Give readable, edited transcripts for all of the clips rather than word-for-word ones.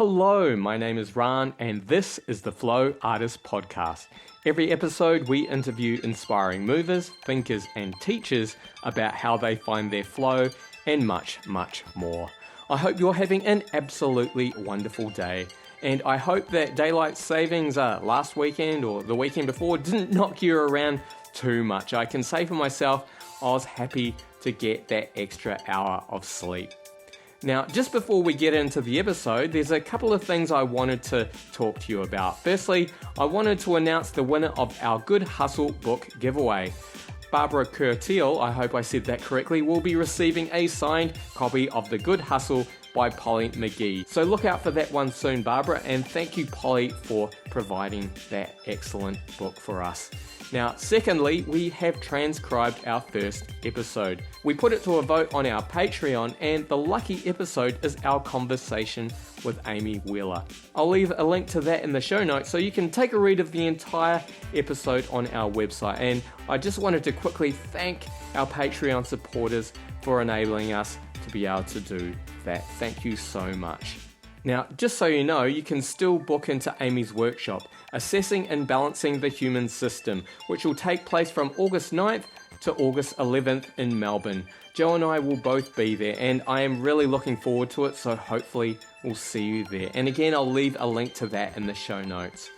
Hello, my name is Ran, and this is the Flow Artist Podcast. Every episode, we interview inspiring movers, thinkers, and teachers about how they find their flow and much, much more. I hope you're having an absolutely wonderful day, and I hope that daylight savings last weekend or the weekend before didn't knock you around too much. I can say for myself, I was happy to get that extra hour of sleep. Now, just before we get into the episode, there's a couple of things I wanted to talk to you about. Firstly, I wanted to announce the winner of our Good Hustle book giveaway. Barbara Courtille, I hope I said that correctly, will be receiving a signed copy of The Good Hustle by Polly McGee. So look out for that one soon, Barbara, and thank you, Polly, for providing that excellent book for us. Now, secondly, we have transcribed our first episode. We put it to a vote on our Patreon, and the lucky episode is our conversation with Amy Wheeler. I'll leave a link to that in the show notes so you can take a read of the entire episode on our website. And I just wanted to quickly thank our Patreon supporters for enabling us to be able to do that. Thank you so much. Now, just so you know, you can still book into Amy's workshop, Assessing and Balancing the Human System, which will take place from August 9th to August 11th in Melbourne. Joe and I will both be there, and I am really looking forward to it, so hopefully we'll see you there. And again, I'll leave a link to that in the show notes.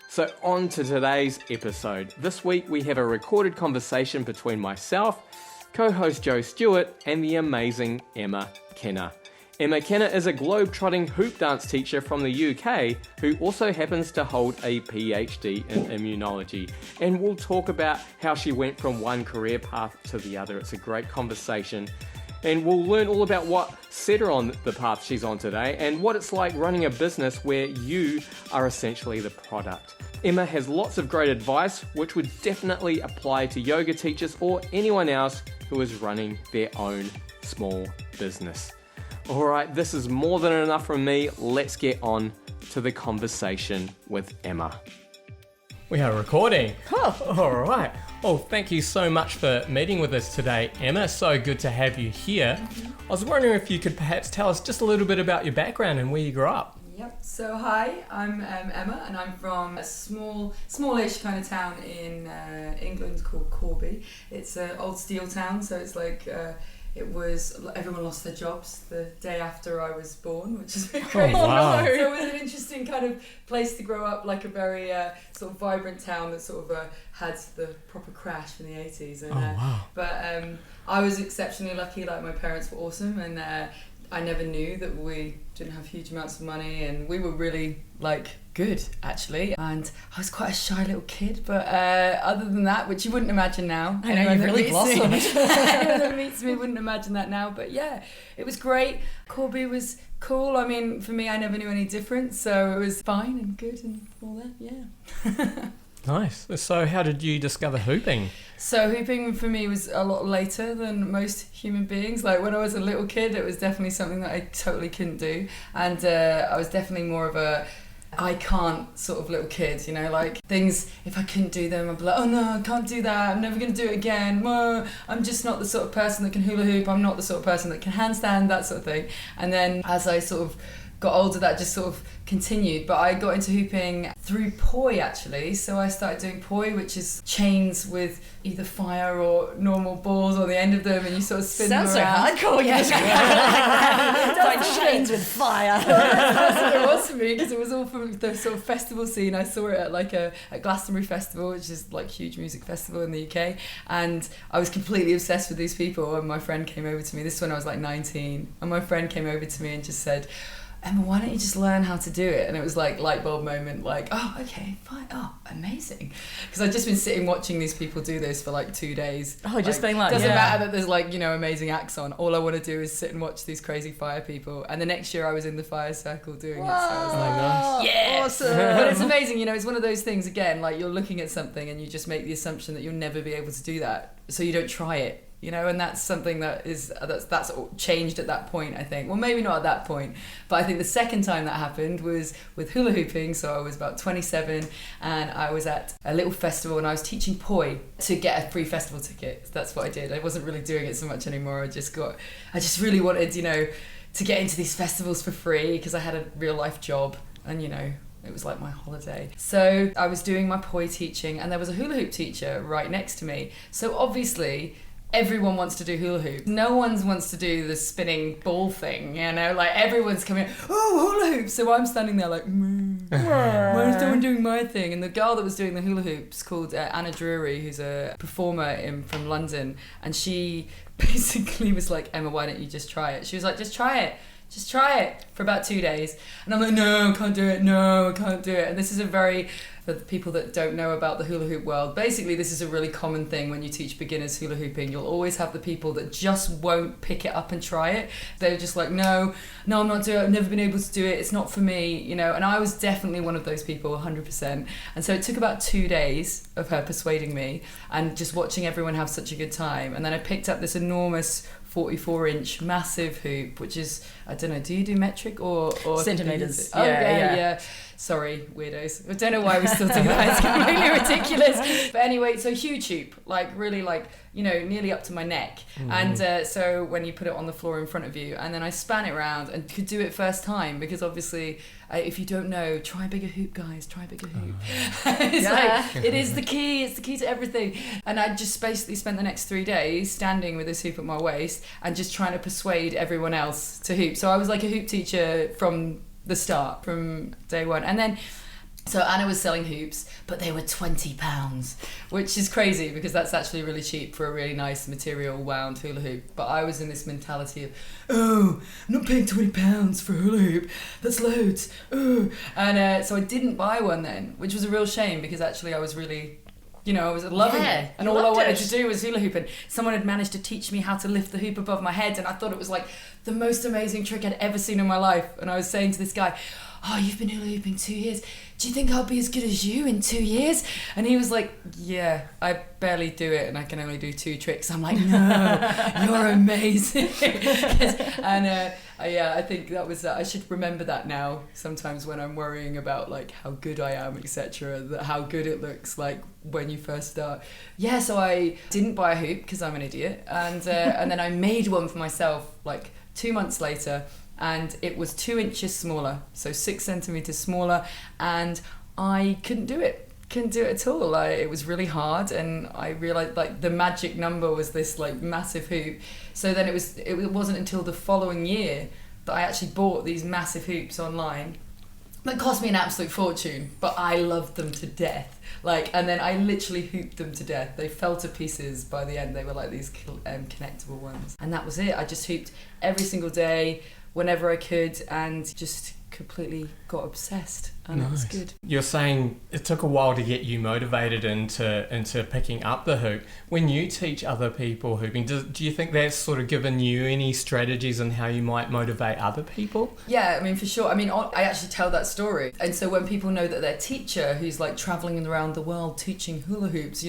So on to today's episode. This week we have a recorded conversation between myself, co-host Joe Stewart, and the amazing Emma Kenna. Emma Kenna is a globetrotting hoop dance teacher from the UK who also happens to hold a PhD in immunology, and we'll talk about how she went from one career path to the other. It's a great conversation, and we'll learn all about what set her on the path she's on today and what it's like running a business where you are essentially the product. Emma has lots of great advice which would definitely apply to yoga teachers or anyone else who is running their own small business. Alright, this is more than enough from me. Let's get on to the conversation with Emma. We are recording. Oh. Alright. Well, thank you so much for meeting with us today, Emma. So good to have you here. I was wondering if you could perhaps tell us just a little bit about your background and where you grew up. Yep. So hi, I'm Emma, and I'm from a smallish kind of town in England called Corby. It's an old steel town, so it's like everyone lost their jobs the day after I was born, which is a bit crazy. Oh, wow. So it was an interesting kind of place to grow up, like a very sort of vibrant town that sort of had the proper crash from the 80s. And, wow. But I was exceptionally lucky. Like, my parents were awesome, and I never knew that we didn't have huge amounts of money, and we were really good actually. And I was quite a shy little kid, but other than that, which you wouldn't imagine now. I know, you've really blossomed. Anyone that meets me wouldn't imagine that now, but yeah, it was great. Corby was cool. I mean, for me, I never knew any different, so it was fine and good and all that, yeah. Nice. So how did you discover hooping? So hooping for me was a lot later than most human beings. Like, when I was a little kid, it was definitely something that I totally couldn't do. And I was definitely more of a I can't sort of little kid, you know, like things, if I couldn't do them, I'd be like, oh no, I can't do that, I'm never going to do it again. I'm just not the sort of person that can hula hoop, I'm not the sort of person that can handstand, that sort of thing. And then as I sort of got older, that just sort of continued. But I got into hooping through poi, actually. So I started doing poi, which is chains with either fire or normal balls on the end of them, and you sort of spin them around. Sounds so hardcore. Yeah. Like chains with fire. That's what it was for me, because it was all from the sort of festival scene. I saw it at Glastonbury Festival, which is like a huge music festival in the UK, and I was completely obsessed with these people. And my friend came over to me, this is when I was like 19, and my friend came over to me and just said, Emma, why don't you just learn how to do it? And it was like light bulb moment, like, oh, okay, fine, oh, amazing. Because I'd just been sitting watching these people do this for like 2 days. Oh, just being like, doesn't matter that there's like, you know, amazing acts on. All I want to do is sit and watch these crazy fire people. And the next year I was in the fire circle doing it. So I was like, nice. yeah, awesome. But it's amazing, you know, it's one of those things, again, like you're looking at something and you just make the assumption that you'll never be able to do that. So you don't try it. You know, and that's something that's changed at that point, I think. Well, maybe not at that point, but I think the second time that happened was with hula hooping. So I was about 27 and I was at a little festival and I was teaching poi to get a free festival ticket. That's what I did. I wasn't really doing it so much anymore. I just really wanted, you know, to get into these festivals for free because I had a real life job and, it was like my holiday. So I was doing my poi teaching and there was a hula hoop teacher right next to me. So obviously everyone wants to do hula hoop. No one wants to do the spinning ball thing, like everyone's coming, oh, hula hoop. So I'm standing there like, why is no one doing my thing? And the girl that was doing the hula hoops called Anna Drury, who's a performer from London. And she basically was like, Emma, why don't you just try it? She was like, just try it for about 2 days. And I'm like, no, I can't do it. No, I can't do it. And this is for the people that don't know about the hula hoop world, basically this is a really common thing when you teach beginners hula hooping. You'll always have the people that just won't pick it up and try it. They're just like, no, I'm not doing it. I've never been able to do it. It's not for me, And I was definitely one of those people, 100%. And so it took about 2 days of her persuading me and just watching everyone have such a good time. And then I picked up this enormous 44-inch massive hoop, which is, I don't know, do you do metric or centimeters? Oh, yeah. Sorry, weirdos. I don't know why we still do that. It's completely ridiculous. But anyway, so huge hoop, like really nearly up to my neck. And so when you put it on the floor in front of you, and then I span it around and could do it first time because obviously if you don't know, try a bigger hoop, guys, try a bigger hoop. It is the key. It's the key to everything. And I just basically spent the next 3 days standing with this hoop at my waist and just trying to persuade everyone else to hoop. So I was like a hoop teacher from the start, from day one. And then so Anna was selling hoops, but they were £20, which is crazy because that's actually really cheap for a really nice material wound hula hoop. But I was in this mentality of, oh, I'm not paying £20 for a hula hoop. That's loads. Oh. And so I didn't buy one then, which was a real shame because actually I was really, I was loving it. And all I wanted to do was hula hoop. And someone had managed to teach me how to lift the hoop above my head. And I thought it was like the most amazing trick I'd ever seen in my life. And I was saying to this guy, oh, you've been hula hooping 2 years. Do you think I'll be as good as you in 2 years? And he was like, yeah, I barely do it and I can only do 2 tricks. I'm like, no, you're amazing. I think that was, I should remember that now sometimes when I'm worrying about like how good I am, etc., how good it looks like when you first start. Yeah, so I didn't buy a hoop because I'm an idiot. And then I made one for myself like 2 months later. And it was 2 inches smaller, so 6 centimeters smaller, and I couldn't do it at all. It was really hard, and I realized like the magic number was this like massive hoop. So then it wasn't until the following year that I actually bought these massive hoops online. That cost me an absolute fortune, but I loved them to death. And then I literally hooped them to death. They fell to pieces by the end. They were like these connectable ones, and that was it. I just hooped every single day, whenever I could, and just completely got obsessed, and it was good. You're saying it took a while to get you motivated into picking up the hoop. When you teach other people hooping, do you think that's sort of given you any strategies on how you might motivate other people? Yeah, I mean, for sure. I mean, I actually tell that story. And so when people know that their teacher, who's like traveling around the world teaching hula hoops,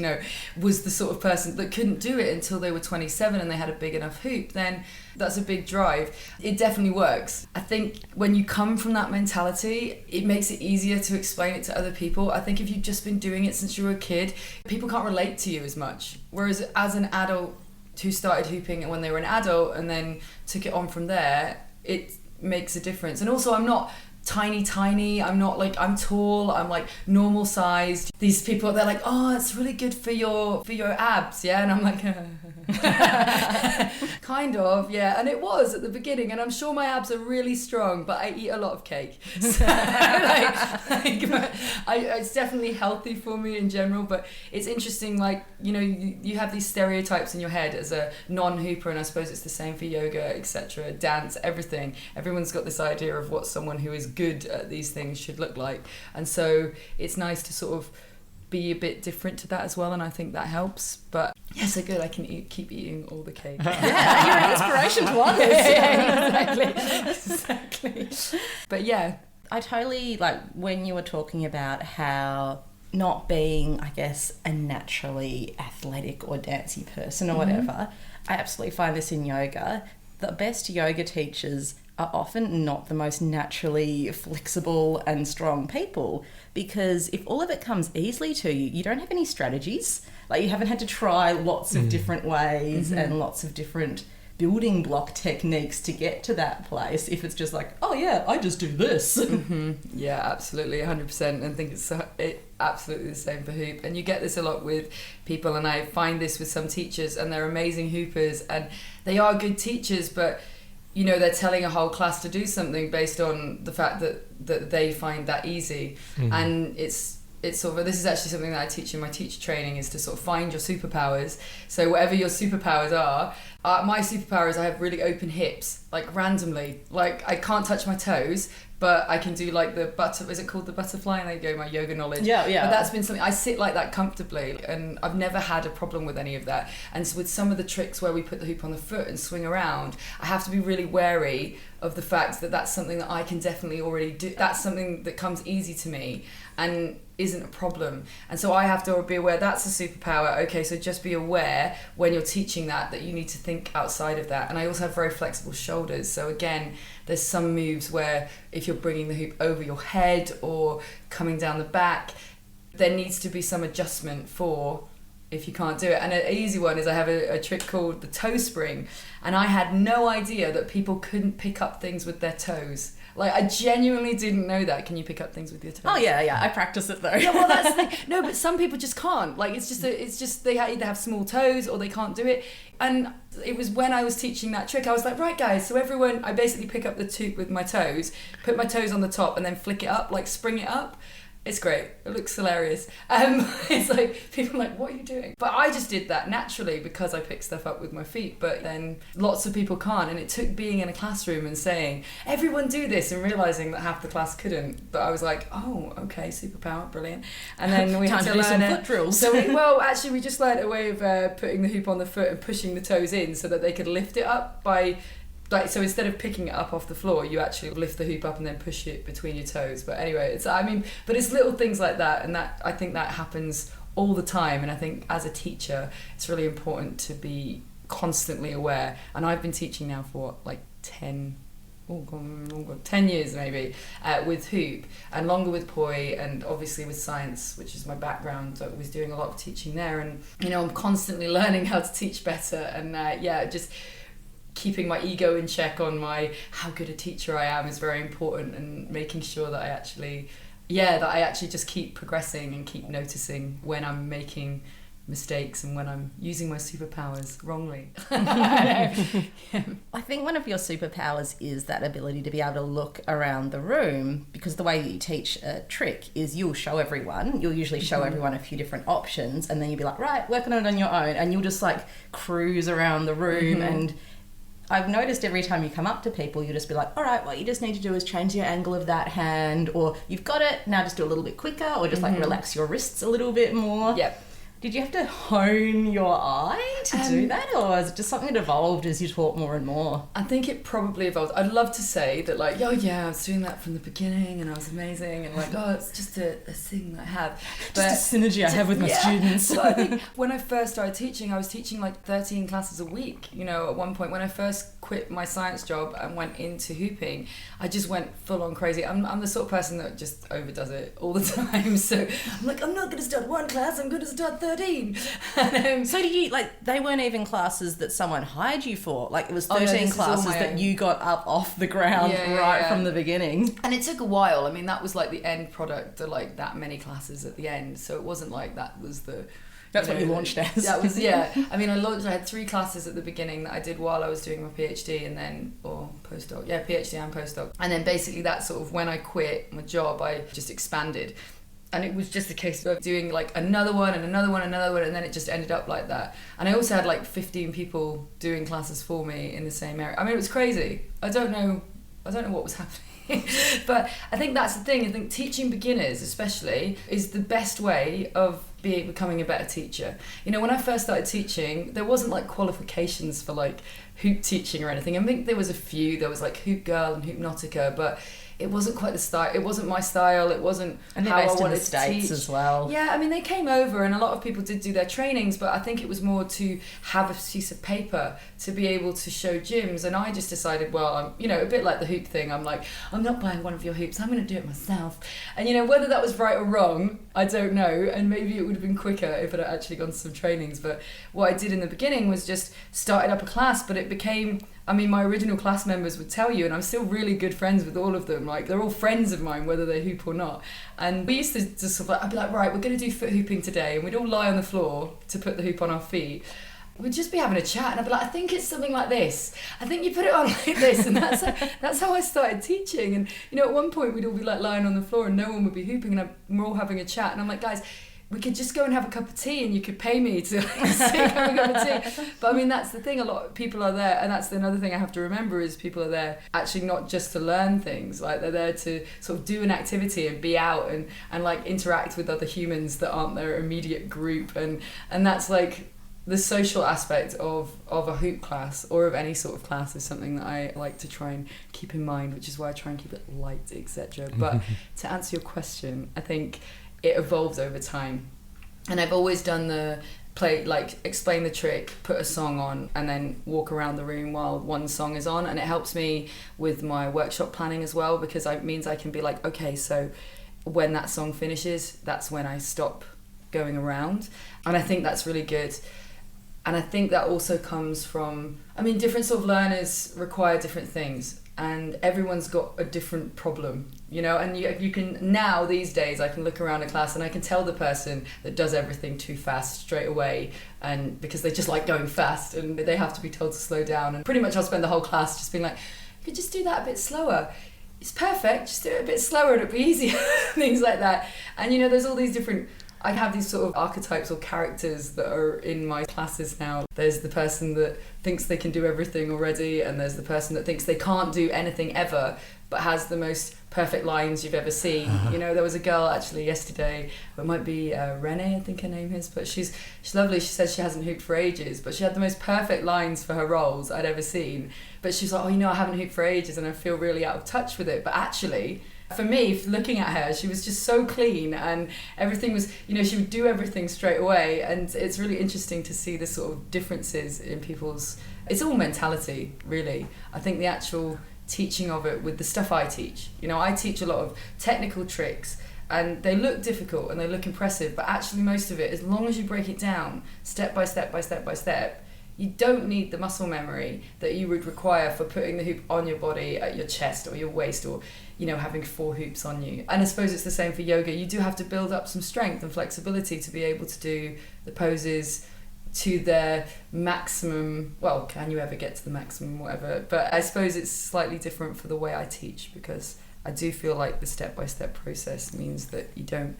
was the sort of person that couldn't do it until they were 27 and they had a big enough hoop, then that's a big drive. It definitely works. I think when you come from that mentality, it makes it easier to explain it to other people. I think if you've just been doing it since you were a kid, people can't relate to you as much. Whereas as an adult who started hooping when they were an adult and then took it on from there, it makes a difference. And also I'm not tiny, I'm not like, I'm tall, I'm like normal sized. These people, they're like, oh, it's really good for your abs, yeah? And I'm like, kind of, yeah. And it was at the beginning, and I'm sure my abs are really strong, but I eat a lot of cake. So, it's definitely healthy for me in general, but it's interesting, like, you have these stereotypes in your head as a non-hooper, and I suppose it's the same for yoga, etc., dance, everything. Everyone's got this idea of what someone who is good at these things should look like, and so it's nice to sort of be a bit different to that as well, and I think that helps. But yeah, so good, I can keep eating all the cake. Yeah, you're an inspiration to others. Yeah, exactly. But yeah, I totally, like, when you were talking about how not being, I guess, a naturally athletic or dancey person or whatever, I absolutely find this in yoga. The best yoga teachers are often not the most naturally flexible and strong people, because if all of it comes easily to you, you don't have any strategies. Like, you haven't had to try lots of different ways and lots of different building block techniques to get to that place if it's just like, oh yeah, I just do this. Yeah, absolutely, 100%. And I think it's absolutely the same for hoop. And you get this a lot with people, and I find this with some teachers, and they're amazing hoopers and they are good teachers, but you know, they're telling a whole class to do something based on the fact that they find that easy. And it's sort of, this is actually something that I teach in my teacher training, is to sort of find your superpowers. So whatever your superpowers are, my superpower is I have really open hips, like randomly. Like I can't touch my toes, but I can do like is it called the butterfly? And there you go, my yoga knowledge. Yeah. But that's been something, I sit like that comfortably, and I've never had a problem with any of that. And so with some of the tricks where we put the hoop on the foot and swing around, I have to be really wary of the fact that that's something that I can definitely already do. That's something that comes easy to me and isn't a problem. And so I have to be aware that's a superpower. Okay, so just be aware when you're teaching that you need to think outside of that. And I also have very flexible shoulders. So again, there's some moves where if you're bringing the hoop over your head or coming down the back, there needs to be some adjustment for if you can't do it. And an easy one is I have a trick called the toe spring, and I had no idea that people couldn't pick up things with their toes. Like, I genuinely didn't know that. Can you pick up things with your toes? Oh yeah, I practice it though. Yeah, well that's the thing. No, but some people just can't. Like, it's just they either have small toes or they can't do it. And it was when I was teaching that trick, I was like, right guys, so everyone, I basically pick up the hoop with my toes, put my toes on the top and then flick it up, like spring it up. It's great. It looks hilarious. It's like, people are like, what are you doing? But I just did that naturally because I pick stuff up with my feet. But then lots of people can't. And it took being in a classroom and saying, everyone do this, and realising that half the class couldn't. But I was like, oh, okay, superpower, brilliant. And then we had to learn some foot drills. So we just learned a way of putting the hoop on the foot and pushing the toes in so that they could lift it up by... so instead of picking it up off the floor, you actually lift the hoop up and then push it between your toes. But anyway, but it's little things like that, and that I think that happens all the time. And I think as a teacher, it's really important to be constantly aware. And I've been teaching now for like 10 years maybe, with hoop, and longer with poi, and obviously with science, which is my background. So I was doing a lot of teaching there, and you know, I'm constantly learning how to teach better. And just keeping my ego in check on how good a teacher I am is very important, and making sure that I actually just keep progressing and keep noticing when I'm making mistakes and when I'm using my superpowers wrongly. I think one of your superpowers is that ability to be able to look around the room, because the way that you teach a trick is you'll usually show everyone a few different options, and then you'll be like, right, working on it on your own, and you'll just like cruise around the room. And I've noticed every time you come up to people, you just be like, all right, what you just need to do is change your angle of that hand, or you've got it, now just do a little bit quicker, or just like relax your wrists a little bit more. Yep. Did you have to hone your eye to do that, or is it just something that evolved as you taught more and more? I think it probably evolved. I'd love to say that, like, oh yeah, I was doing that from the beginning and I was amazing, and like, oh, it's just a thing that I have. But just a synergy I have with my students. So I think when I first started teaching, I was teaching like 13 classes a week. You know, at one point when I first quit my science job and went into hooping, I just went full on crazy. I'm the sort of person that just overdoes it all the time. So I'm like, I'm not going to start one class, I'm going to start 13. So did you, like, they weren't even classes that someone hired you for? Like, it was 13 classes that you got up off the ground from the beginning? And it took a while. I mean, that was like the end product of like that many classes at the end. So it wasn't like that was the... That's what you launched as. That was, yeah. I mean, I had 3 classes at the beginning that I did while I was doing my PhD or postdoc. Yeah, PhD and postdoc. And then basically that sort of, when I quit my job, I just expanded. And it was just a case of doing like another one and another one and another one, and then it just ended up like that. And I also had like 15 people doing classes for me in the same area. I mean, it was crazy. I don't know what was happening. But I think that's the thing. I think teaching beginners especially is the best way of becoming a better teacher. You know, when I first started teaching, there wasn't like qualifications for like hoop teaching or anything. I think there was a few. There was like hoop girl and hoopnotica, but it wasn't quite the style. It wasn't my style. It wasn't and how I based wanted in the States to teach as well. Yeah, I mean, they came over and a lot of people did do their trainings, but I think it was more to have a piece of paper to be able to show gyms. And I just decided, well, I'm, you know, a bit like the hoop thing. I'm like, I'm not buying one of your hoops. I'm going to do it myself. And, you know, whether that was right or wrong, I don't know. And maybe it would have been quicker if I'd actually gone to some trainings. But what I did in the beginning was just started up a class, but it became... I mean, my original class members would tell you, and I'm still really good friends with all of them. Like, they're all friends of mine, whether they hoop or not. And we used to just sort of like, I'd be like, right, we're going to do foot hooping today. And we'd all lie on the floor to put the hoop on our feet. We'd just be having a chat, and I'd be like, I think it's something like this. I think you put it on like this. And that's how I started teaching. And, you know, at one point, we'd all be like lying on the floor and no one would be hooping, and we're all having a chat. And I'm like, guys, we could just go and have a cup of tea and you could pay me to sit and have a cup of tea. But I mean, that's the thing, a lot of people are there, and that's another thing I have to remember is people are there actually not just to learn things, like they're there to sort of do an activity and be out and like interact with other humans that aren't their immediate group, and that's like the social aspect of a hoop class or of any sort of class is something that I like to try and keep in mind, which is why I try and keep it light, etc. But to answer your question, I think it evolves over time, and I've always done the play, like explain the trick, put a song on, and then walk around the room while one song is on, and it helps me with my workshop planning as well, because it means I can be like, okay, so when that song finishes, that's when I stop going around, and I think that's really good. And I think that also comes from, I mean, different sort of learners require different things, and everyone's got a different problem, you know, and you can, now these days I can look around a class and I can tell the person that does everything too fast straight away, and because they just like going fast and they have to be told to slow down, and pretty much I'll spend the whole class just being like, you could just do that a bit slower. It's perfect, just do it a bit slower and it'll be easier, things like that. And you know, there's all these different, I have these sort of archetypes or characters that are in my classes now. There's the person that thinks they can do everything already, and there's the person that thinks they can't do anything ever, but has the most perfect lines you've ever seen. You know, there was a girl actually yesterday, it might be Renee, I think her name is, but she's lovely. She says she hasn't hooped for ages, but she had the most perfect lines for her roles I'd ever seen. But she's like, oh, you know, I haven't hooped for ages and I feel really out of touch with it. But actually, for me, looking at her, she was just so clean, and everything was, you know, she would do everything straight away. And it's really interesting to see the sort of differences in people's, it's all mentality, really. I think the actual teaching of it with the stuff I teach, you know, I teach a lot of technical tricks, and they look difficult and they look impressive, but actually most of it, as long as you break it down step by step by step by step, you don't need the muscle memory that you would require for putting the hoop on your body, at your chest or your waist, or, you know, having 4 hoops on you. And I suppose it's the same for yoga. You do have to build up some strength and flexibility to be able to do the poses to their maximum. Well, can you ever get to the maximum, whatever? But I suppose it's slightly different for the way I teach, because I do feel like the step-by-step process means that you don't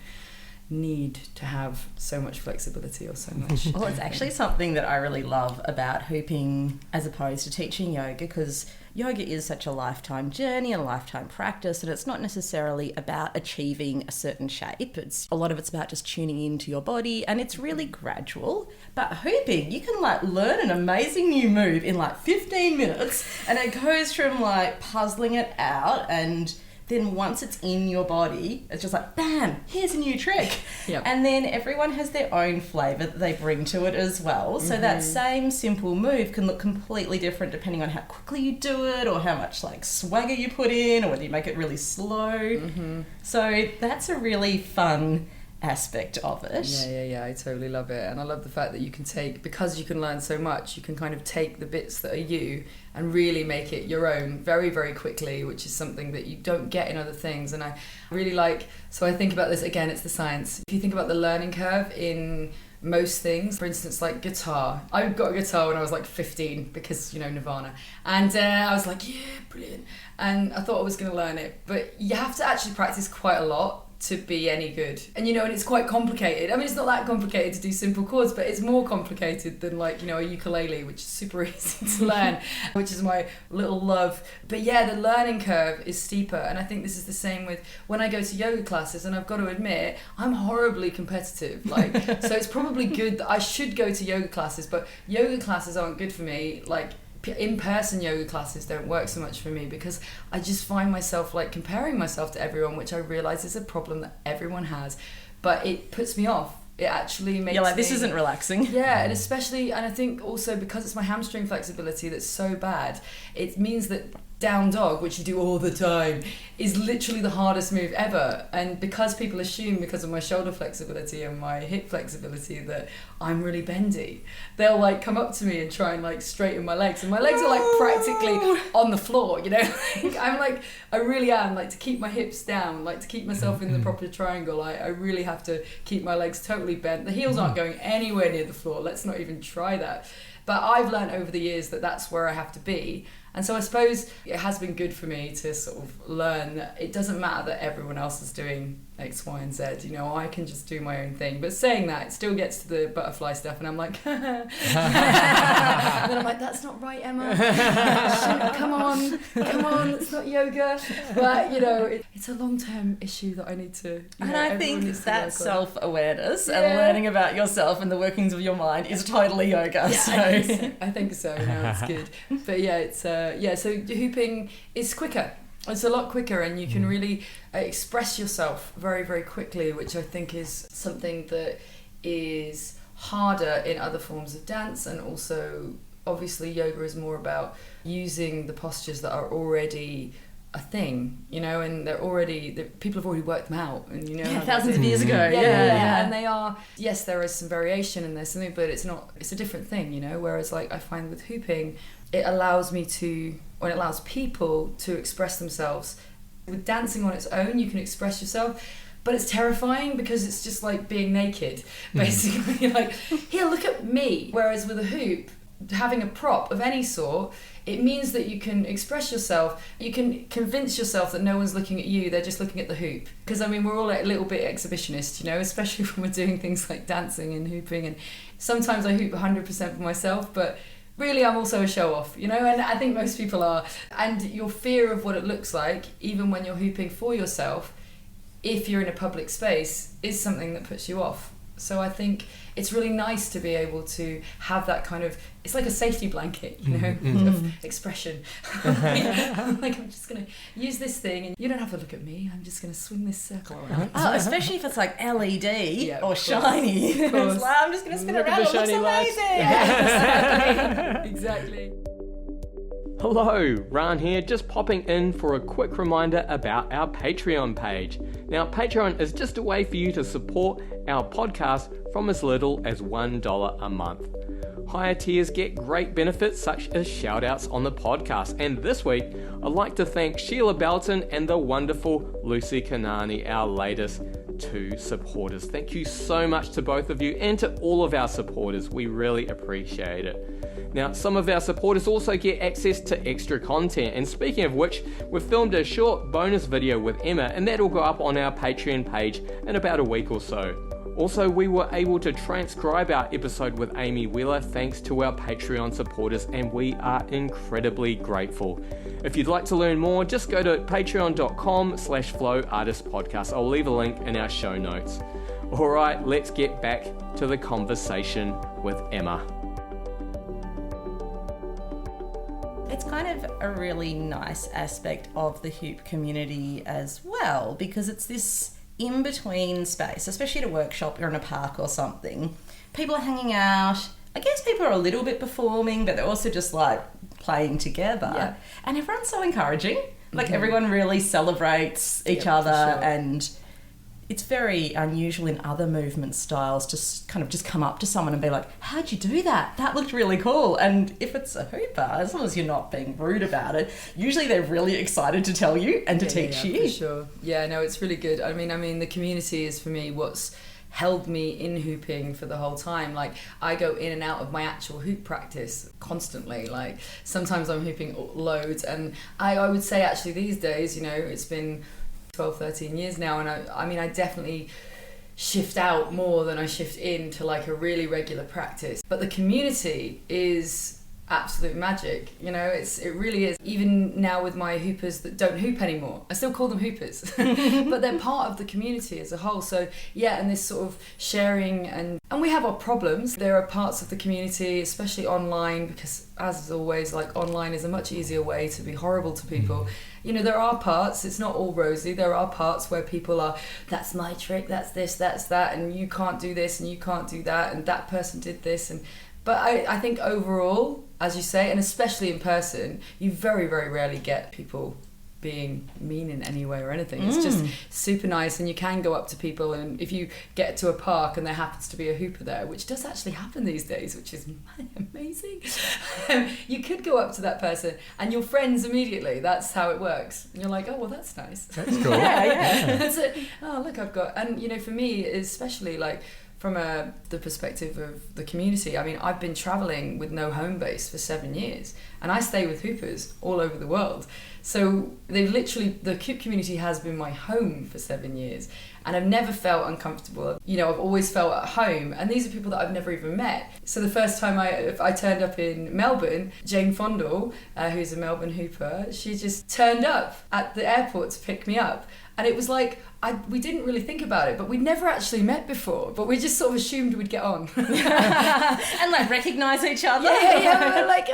need to have so much flexibility or so much. Well, it's actually something that I really love about hooping as opposed to teaching yoga, because yoga is such a lifetime journey and a lifetime practice, and it's not necessarily about achieving a certain shape. A lot of it's about just tuning into your body, and it's really gradual. But hooping, you can like learn an amazing new move in like 15 minutes, and it goes from like puzzling it out, and then once it's in your body, it's just like, bam, here's a new trick. Yep. And then everyone has their own flavour that they bring to it as well. So that same simple move can look completely different depending on how quickly you do it, or how much like swagger you put in, or whether you make it really slow. So that's a really fun aspect of it. Yeah, I totally love it. And I love the fact that you can take, because you can learn so much, you can kind of take the bits that are you and really make it your own very, very quickly, which is something that you don't get in other things. And I really like, so I think about this, again, it's the science. If you think about the learning curve in most things, for instance, like guitar. I got a guitar when I was like 15 because, you know, Nirvana. And I was like, yeah, brilliant. And I thought I was going to learn it. But you have to actually practice quite a lot to be any good. And, you know, and it's quite complicated. I mean, it's not that complicated to do simple chords, but it's more complicated than, like, you know, a ukulele, which is super easy to learn, which is my little love. But yeah, the learning curve is steeper. And I think this is the same with when I go to yoga classes, and I've got to admit, I'm horribly competitive. Like, so it's probably good that I should go to yoga classes, but yoga classes aren't good for me, like, in-person yoga classes don't work so much for me because I just find myself like comparing myself to everyone, which I realise is a problem that everyone has, but it puts me off. It actually makes You're like, this isn't relaxing. Yeah, and especially, and I think also because it's my hamstring flexibility that's so bad, it means that down dog, which you do all the time, is literally the hardest move ever. And because people assume, because of my shoulder flexibility and my hip flexibility, that I'm really bendy, they'll like come up to me and try and like straighten my legs, and my legs are like practically on the floor, you know. I'm like, I really am, like, to keep my hips down, like to keep myself in the proper triangle, I really have to keep my legs totally bent. The heels aren't going anywhere near the floor, let's not even try that. But I've learned over the years that that's where I have to be. And so I suppose it has been good for me to sort of learn that it doesn't matter that everyone else is doing X, Y, and Z. You know, I can just do my own thing. But saying that, it still gets to the butterfly stuff, and I'm like, and then I'm like, that's not right, Emma. Come on, it's not yoga. But you know, it's a long-term issue that I need to. And I think that self-awareness and learning about yourself and the workings of your mind is totally yoga. Yeah, so. I think so. No, it's good. But yeah, it's so hooping is quicker. It's a lot quicker, and you can really express yourself very, very quickly, which I think is something that is harder in other forms of dance. And also, obviously, yoga is more about using the postures that are already a thing, you know, and people have already worked them out, and you know, thousands of years ago. Yeah, and they are, yes, there is some variation in this, but it's a different thing, you know. Whereas, like, I find with hooping, it allows people to express themselves. With dancing on its own, you can express yourself, but it's terrifying because it's just like being naked, basically. Like, here, look at me. Whereas with a hoop, having a prop of any sort, it means that you can express yourself. You can convince yourself that no one's looking at you, they're just looking at the hoop. Because I mean, we're all like a little bit exhibitionist, you know, especially when we're doing things like dancing and hooping. And sometimes I hoop 100% for myself, but really I'm also a show off, you know, and I think most people are. And your fear of what it looks like, even when you're hooping for yourself, if you're in a public space, is something that puts you off. So I think it's really nice to be able to have that kind of, it's like a safety blanket, you know, of expression. Like, I'm just going to use this thing and you don't have to look at me, I'm just going to swing this circle around. Oh, especially if it's like LED or course. Shiny. It's like, I'm just going to spin around, it looks amazing. Yeah, exactly. Hello, Ran here, just popping in for a quick reminder about our Patreon page. Now, Patreon is just a way for you to support our podcast from as little as $1 a month. Higher tiers get great benefits such as shout-outs on the podcast, and this week I'd like to thank Sheila Belton and the wonderful Lucy Kanani, our latest 2 supporters. Thank you so much to both of you and to all of our supporters. We really appreciate it. Now, some of our supporters also get access to extra content, and speaking of which, we've filmed a short bonus video with Emma, and that'll go up on our Patreon page in about a week or so. Also, we were able to transcribe our episode with Amy Wheeler thanks to our Patreon supporters, and we are incredibly grateful. If you'd like to learn more, just go to patreon.com/flowartistpodcast. I'll leave a link in our show notes. Alright, let's get back to the conversation with Emma. It's kind of a really nice aspect of the hoop community as well, because it's this in-between space, especially at a workshop or in a park or something. People are hanging out. I guess people are a little bit performing, but they're also just like playing together. Yeah. And everyone's so encouraging. Like everyone really celebrates each other, and it's very unusual in other movement styles to kind of just come up to someone and be like, how'd you do that? That looked really cool. And if it's a hooper, as long as you're not being rude about it, usually they're really excited to tell you and to teach you. For sure. Yeah, no, it's really good. I mean, the community is for me what's held me in hooping for the whole time. Like, I go in and out of my actual hoop practice constantly. Like, sometimes I'm hooping loads, and I would say actually these days, you know, it's been 12, 13 years now, and I definitely shift out more than I shift into like a really regular practice. But the community is absolute magic. You know, it really is. Even now with my hoopers that don't hoop anymore, I still call them hoopers, but they're part of the community as a whole. So yeah, and this sort of sharing, and we have our problems. There are parts of the community, especially online, because as always, like, online is a much easier way to be horrible to people. You know, there are parts, it's not all rosy. There are parts where people are, that's my trick, that's this, that's that, and you can't do this and you can't do that, and that person did this. But I think overall, as you say, and especially in person, you very, very rarely get people being mean in any way or anything. It's just super nice, and you can go up to people, and if you get to a park and there happens to be a hooper there, which does actually happen these days, which is amazing, you could go up to that person and you're friends immediately. That's how it works. And you're like, oh, well, that's nice. That's cool. Yeah. That's it. Oh, look, I've got, and you know, for me, especially like from the perspective of the community, I mean, I've been traveling with no home base for 7 years, and I stay with hoopers all over the world. So they've literally, the hoop community has been my home for 7 years, and I've never felt uncomfortable. You know, I've always felt at home, and these are people that I've never even met. So the first time I turned up in Melbourne, Jane Fondle, who's a Melbourne hooper, she just turned up at the airport to pick me up. And it was like, we didn't really think about it, but we'd never actually met before, but we just sort of assumed we'd get on. And like recognise each other. Yeah, we were like,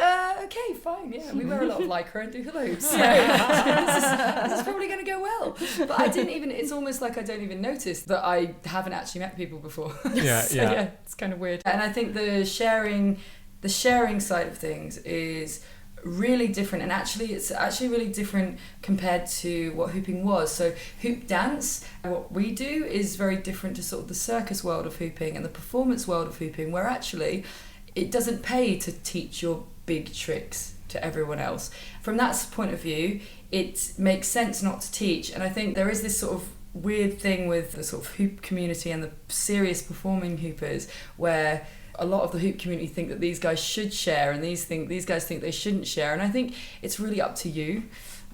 okay, fine, yeah. We wear a lot of lycra and do hula hoops, so this is probably going to go well. But I didn't even, it's almost like I don't even notice that I haven't actually met people before. Yeah, So, yeah, it's kind of weird. And I think the sharing side of things is really different, and actually it's actually really different compared to what hooping was. So hoop dance, and what we do, is very different to sort of the circus world of hooping and the performance world of hooping, where actually it doesn't pay to teach your big tricks to everyone else. From that point of view, it makes sense not to teach. And I think there is this sort of weird thing with the sort of hoop community and the serious performing hoopers, where a lot of the hoop community think that these guys should share, and these guys think they shouldn't share. And I think it's really up to you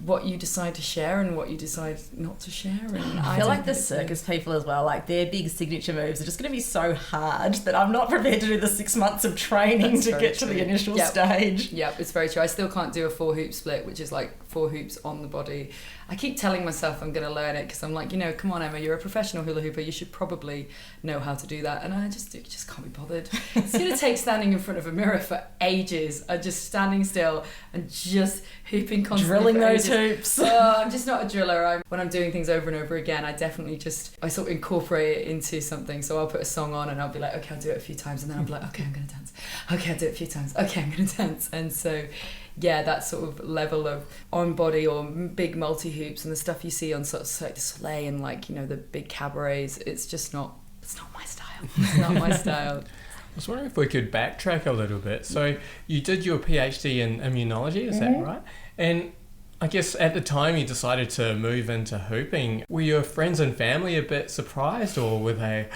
what you decide to share and what you decide not to share. And I feel like the circus people as well, like their big signature moves are just going to be so hard that I'm not prepared to do the 6 months of training to get to the initial stage. Yep, it's very true. I still can't do a 4 hoop split, which is like 4 hoops on the body. I keep telling myself I'm going to learn it, because I'm like, you know, come on, Emma, you're a professional hula hooper, you should probably know how to do that. And I just can't be bothered. It's going to take standing in front of a mirror for ages, just standing still and just hooping constantly. Drilling those hoops. Oh, I'm just not a driller. When I'm doing things over and over again, I sort of incorporate it into something. So I'll put a song on and I'll be like, okay, I'll do it a few times, and then I'll be like, okay, I'm going to dance. Okay, I'll do it a few times. Okay, I'm going to dance. And so yeah, that sort of level of on body or big multi hoops and the stuff you see on sort of Cirque du Soleil and, like, you know, the big cabarets, it's not my style. It's not my style. I was wondering if we could backtrack a little bit. So you did your PhD in immunology, is that right? And I guess at the time you decided to move into hooping, were your friends and family a bit surprised, or were they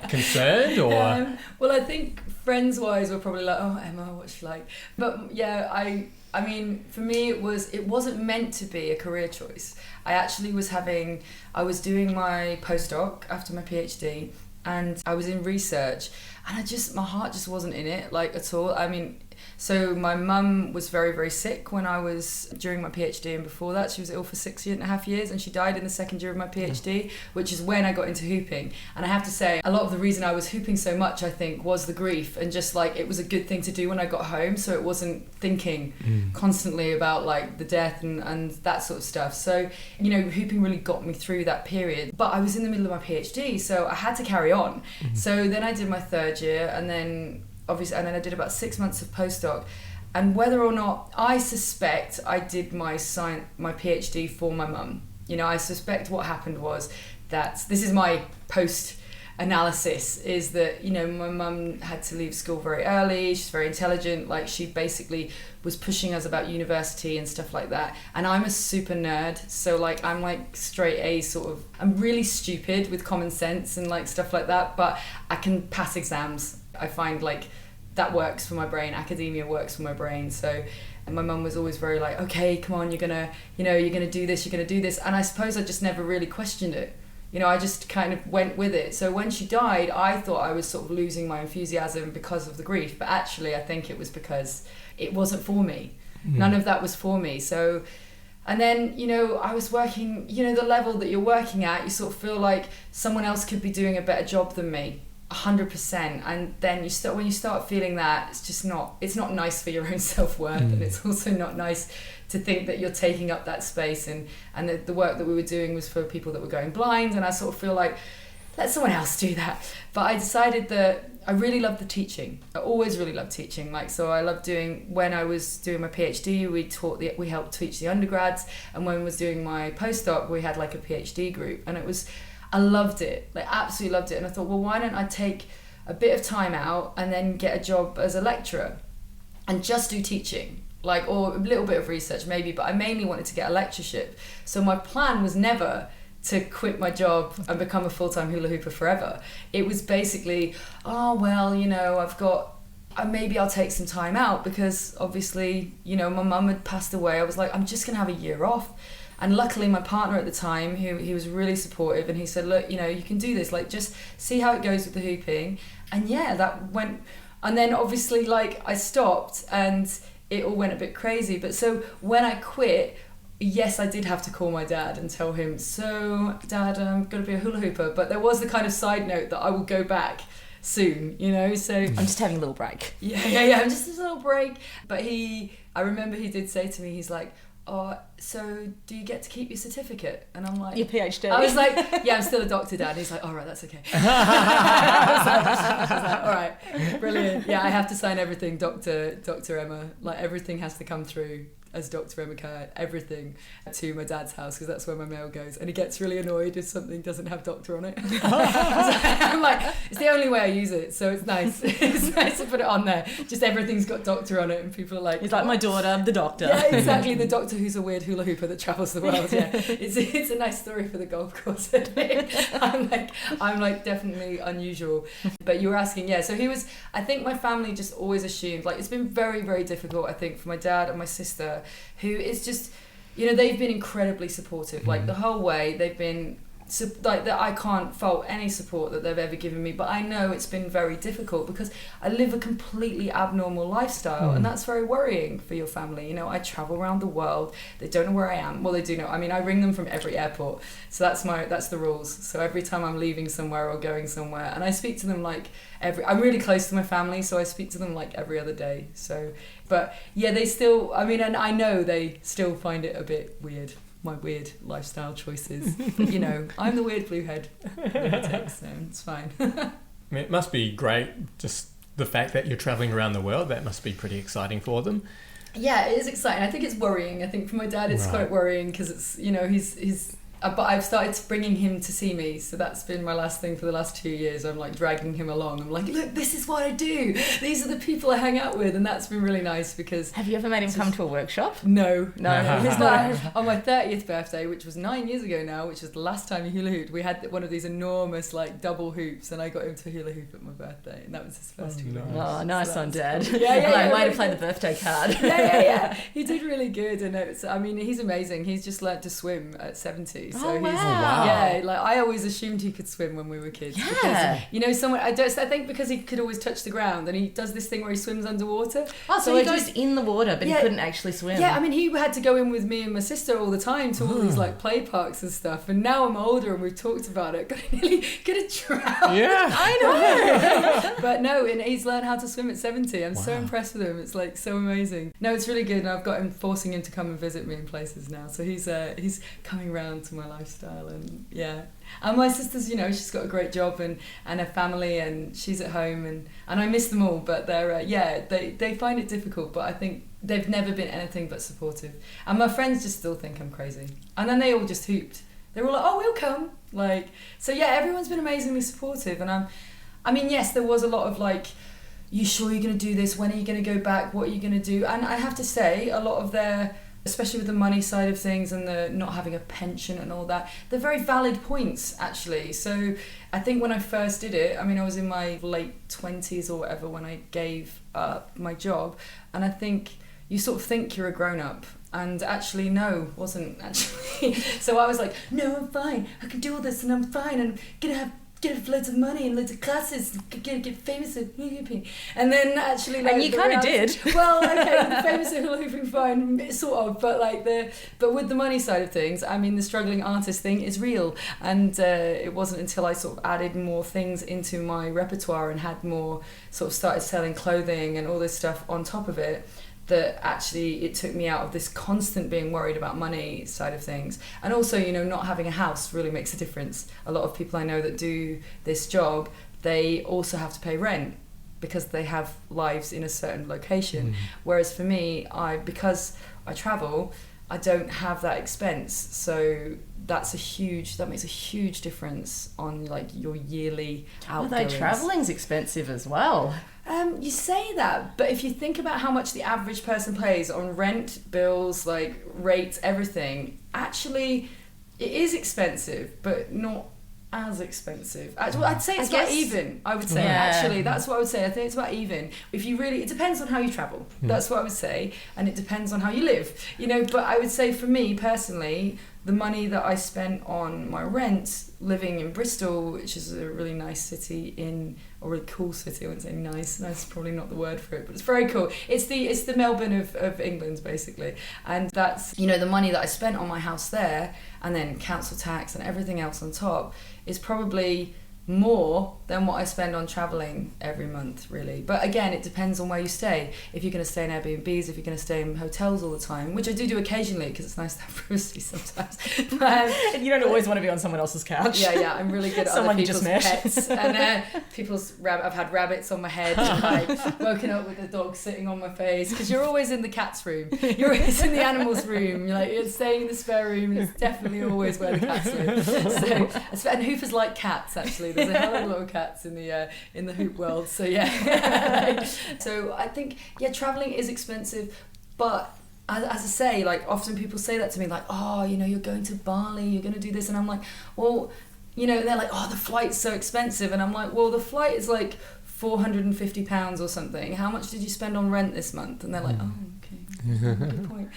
concerned? Or well, I think friends-wise were probably like, oh, Emma, what's she like? But yeah, I mean, for me, it wasn't meant to be a career choice. I was doing my postdoc after my PhD, and I was in research, and my heart just wasn't in it, like, at all. I mean, so my mum was very, very sick when I was during my PhD, and before that she was ill for 6.5 years, and she died in the second year of my PhD, which is when I got into hooping. And I have to say, a lot of the reason I was hooping so much, I think, was the grief, and just like it was a good thing to do when I got home, so it wasn't thinking constantly about like the death and that sort of stuff. So, you know, hooping really got me through that period. But I was in the middle of my PhD, so I had to carry on. So then I did my third year, and then I did about 6 months of postdoc. And whether or not, I suspect I did my PhD for my mum. You know, I suspect what happened was that, this is my post-analysis, is that, you know, my mum had to leave school very early. She's very intelligent. Like, she basically was pushing us about university and stuff like that. And I'm a super nerd. So, like, I'm like straight A sort of, I'm really stupid with common sense and like stuff like that. But I can pass exams. I find like that works for my brain. Academia works for my brain. So, and my mum was always very like, okay, come on, you're gonna do this. And I suppose I just never really questioned it. you know, I just kind of went with it. So when she died, I thought I was sort of losing my enthusiasm because of the grief, but actually I think it was because it wasn't for me. None of that was for me. So, and then, you know, I was working, you know, the level that you're working at, you sort of feel like someone else could be doing a better job than me, 100%. And then when you start feeling that, it's not nice for your own self-worth. And it's also not nice to think that you're taking up that space, and the work that we were doing was for people that were going blind, and I sort of feel like, let someone else do that. But I decided that I really loved the teaching. I always really loved teaching. Like, so I loved when I was doing my PhD, we helped teach the undergrads, and when I was doing my postdoc, we had like a PhD group, and I loved it, like absolutely loved it. And I thought, well, why don't I take a bit of time out and then get a job as a lecturer and just do teaching? Like, or a little bit of research maybe, but I mainly wanted to get a lectureship. So my plan was never to quit my job and become a full-time hula hooper forever. It was basically, oh, well, you know, maybe I'll take some time out, because obviously, you know, my mum had passed away. I was like, I'm just gonna have a year off. And luckily my partner at the time, he was really supportive, and he said, look, you know, you can do this, like just see how it goes with the hooping. And yeah, that went, and then obviously like I stopped and it all went a bit crazy. But so when I quit, yes, I did have to call my dad and tell him, so Dad, I'm going to be a hula hooper. But there was the kind of side note that I will go back soon, you know, so I'm just having a little break. Yeah, I'm just a little break. But I remember he did say to me, he's like, oh, so do you get to keep your certificate? And I'm like, your PhD. I was like, yeah, I'm still a doctor, Dad. And he's like, all right, that's okay. I was like, all right, brilliant. Yeah, I have to sign everything, Dr. Emma. Like, everything has to come through as Dr. Emma Kerr, everything to my dad's house, because that's where my mail goes. And he gets really annoyed if something doesn't have doctor on it. I'm like, it's the only way I use it, so it's nice. It's nice to put it on there. Just everything's got doctor on it, and people are like, he's like, my daughter, the doctor. Yeah, exactly, the doctor who's a weird hula hooper that travels the world. Yeah, it's a nice story for the golf course. I'm like definitely unusual. But you were asking, yeah. So he was. I think my family just always assumed, like, it's been very, very difficult, I think, for my dad and my sister, who is just, you know, they've been incredibly supportive, like the whole way. They've been like that. I can't fault any support that they've ever given me, but I know it's been very difficult because I live a completely abnormal lifestyle, and that's very worrying for your family. You know, I travel around the world. They don't know where I am. Well, they do know. I mean, I ring them from every airport, so that's the rules. So every time I'm leaving somewhere or going somewhere, and I speak to them like I'm really close to my family, so I speak to them like every other day. So, but yeah, they still, I mean, and I know they still find it a bit weird, my weird lifestyle choices. But, you know, I'm the weird bluehead lunatic, so it's fine. I mean, it must be great, just the fact that you're travelling around the world. That must be pretty exciting for them. Yeah, it is exciting. I think it's worrying. I think for my dad it's quite worrying, because it's, you know, he's but I've started bringing him to see me, so that's been my last thing for the last 2 years. I'm like dragging him along. I'm like, look, this is what I do. These are the people I hang out with, and that's been really nice because. Have you ever made him come to a workshop? No. He's not. On my 30th birthday, which was 9 years ago now, which was the last time he hula hooped, we had one of these enormous like double hoops, and I got him to hula hoop at my birthday, and that was his first hula hoop. Oh, nice on Dad. Yeah. Way to play the birthday card. Yeah. He did really good, and I mean, he's amazing. He's just learnt to swim at 70. So wow. Yeah, like I always assumed he could swim when we were kids. Yeah. Because, you know, I think because he could always touch the ground, and he does this thing where he swims underwater. Oh, so he goes in the water, but he couldn't actually swim. Yeah, I mean, he had to go in with me and my sister all the time to all these like play parks and stuff. And now I'm older and we've talked about it. God, I nearly could have drowned. Yeah, I know. But no, and he's learned how to swim at 70. I'm so impressed with him. It's like so amazing. No, it's really good, and I've got him forcing him to come and visit me in places now. So he's coming round to my lifestyle. And yeah, and my sister's, you know, she's got a great job and a family, and she's at home, and I miss them all, but they're they find it difficult, but I think they've never been anything but supportive, and my friends just still think I'm crazy, and then they all just hooped. They're all like, oh, we'll come, like, so yeah, everyone's been amazingly supportive. And I mean, yes, there was a lot of like, you sure you're going to do this, when are you going to go back, what are you going to do? And I have to say, a lot of their, especially with the money side of things and the not having a pension and all that, they're very valid points, actually. So I think when I first did it, I mean, I was in my late 20s or whatever when I gave up my job, and I think you sort of think you're a grown-up, And actually, no, wasn't actually. So I was like, no, I'm fine. I can do all this and I'm fine. And I'm going to have loads of money and loads of classes, get famous and then actually like, and you kind of did. Well, okay, the famous and looping fine, sort of, but with the money side of things, I mean, the struggling artist thing is real, and it wasn't until I sort of added more things into my repertoire and had more sort of started selling clothing and all this stuff on top of it, that actually it took me out of this constant being worried about money side of things. And also, you know, not having a house really makes a difference. A lot of people I know that do this job, they also have to pay rent because they have lives in a certain location. Whereas for me, because I travel, I don't have that expense. So that makes a huge difference on like your yearly outgoings. Although travelling's expensive as well. You say that, but if you think about how much the average person pays on rent, bills, like rates, everything, actually it is expensive, but not as expensive. I'd say it's about even. I would say actually that's what I would say. I think it's about even. If you really, it depends on how you travel. That's what I would say, and it depends on how you live. You know, but I would say for me personally, the money that I spent on my rent living in Bristol, which is a really nice city a really cool city. I wouldn't say nice is probably not the word for it, but it's very cool. It's the Melbourne of England basically, and that's, you know, the money that I spent on my house there, and then council tax and everything else on top is probably more than what I spend on travelling every month, really. But again, it depends on where you stay. If you're going to stay in Airbnbs, if you're going to stay in hotels all the time, which I do occasionally because it's nice to have privacy sometimes. And you don't always want to be on someone else's couch. Yeah, I'm really good at someone other people's you just met. pets. And I've had rabbits on my head, and like woken up with the dog sitting on my face, because you're always in the cat's room. You're always in the animals' room. You're staying in the spare room, and it's definitely always where the cats live. And hoofers like cats, actually. There's a hell of a lot of cats in the hoop world. So yeah. So I think traveling is expensive, but as I say, like often people say that to me, like, oh, you know, you're going to Bali, you're going to do this, and I'm like, well, you know, they're like, oh, the flight's so expensive, and I'm like, well, the flight is like £450 or something. How much did you spend on rent this month? And they're like, oh, good point.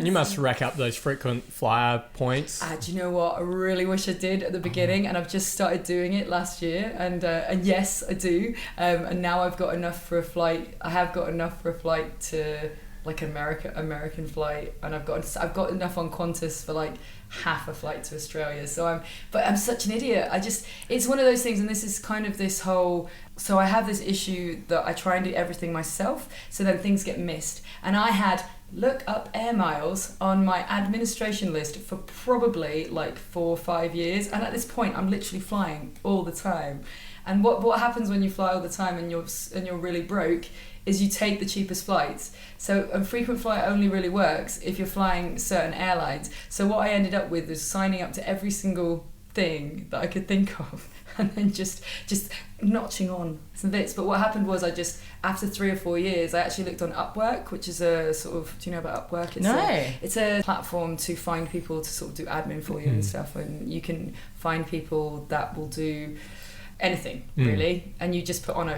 You must rack up those frequent flyer points. Do you know what? I really wish I did at the beginning, and I've just started doing it last year, and yes, I do. And now I've got enough for a flight. I have got enough for a flight to like an American flight, and I've got enough on Qantas for like half a flight to Australia. So I'm such an idiot. It's one of those things, and this is kind of this whole. So I have this issue that I try and do everything myself, so then things get missed. And I had look up air miles on my administration list for probably like 4 or 5 years, and at this point I'm literally flying all the time. And what happens when you fly all the time and you're really broke is you take the cheapest flights. So a frequent flyer only really works if you're flying certain airlines. So what I ended up with was signing up to every single thing that I could think of, and then just notching on some bits. But what happened was after 3 or 4 years, I actually looked on Upwork, which is a sort of, do you know about Upwork? It's a platform to find people to sort of do admin for you and stuff, and you can find people that will do anything really, and you just put on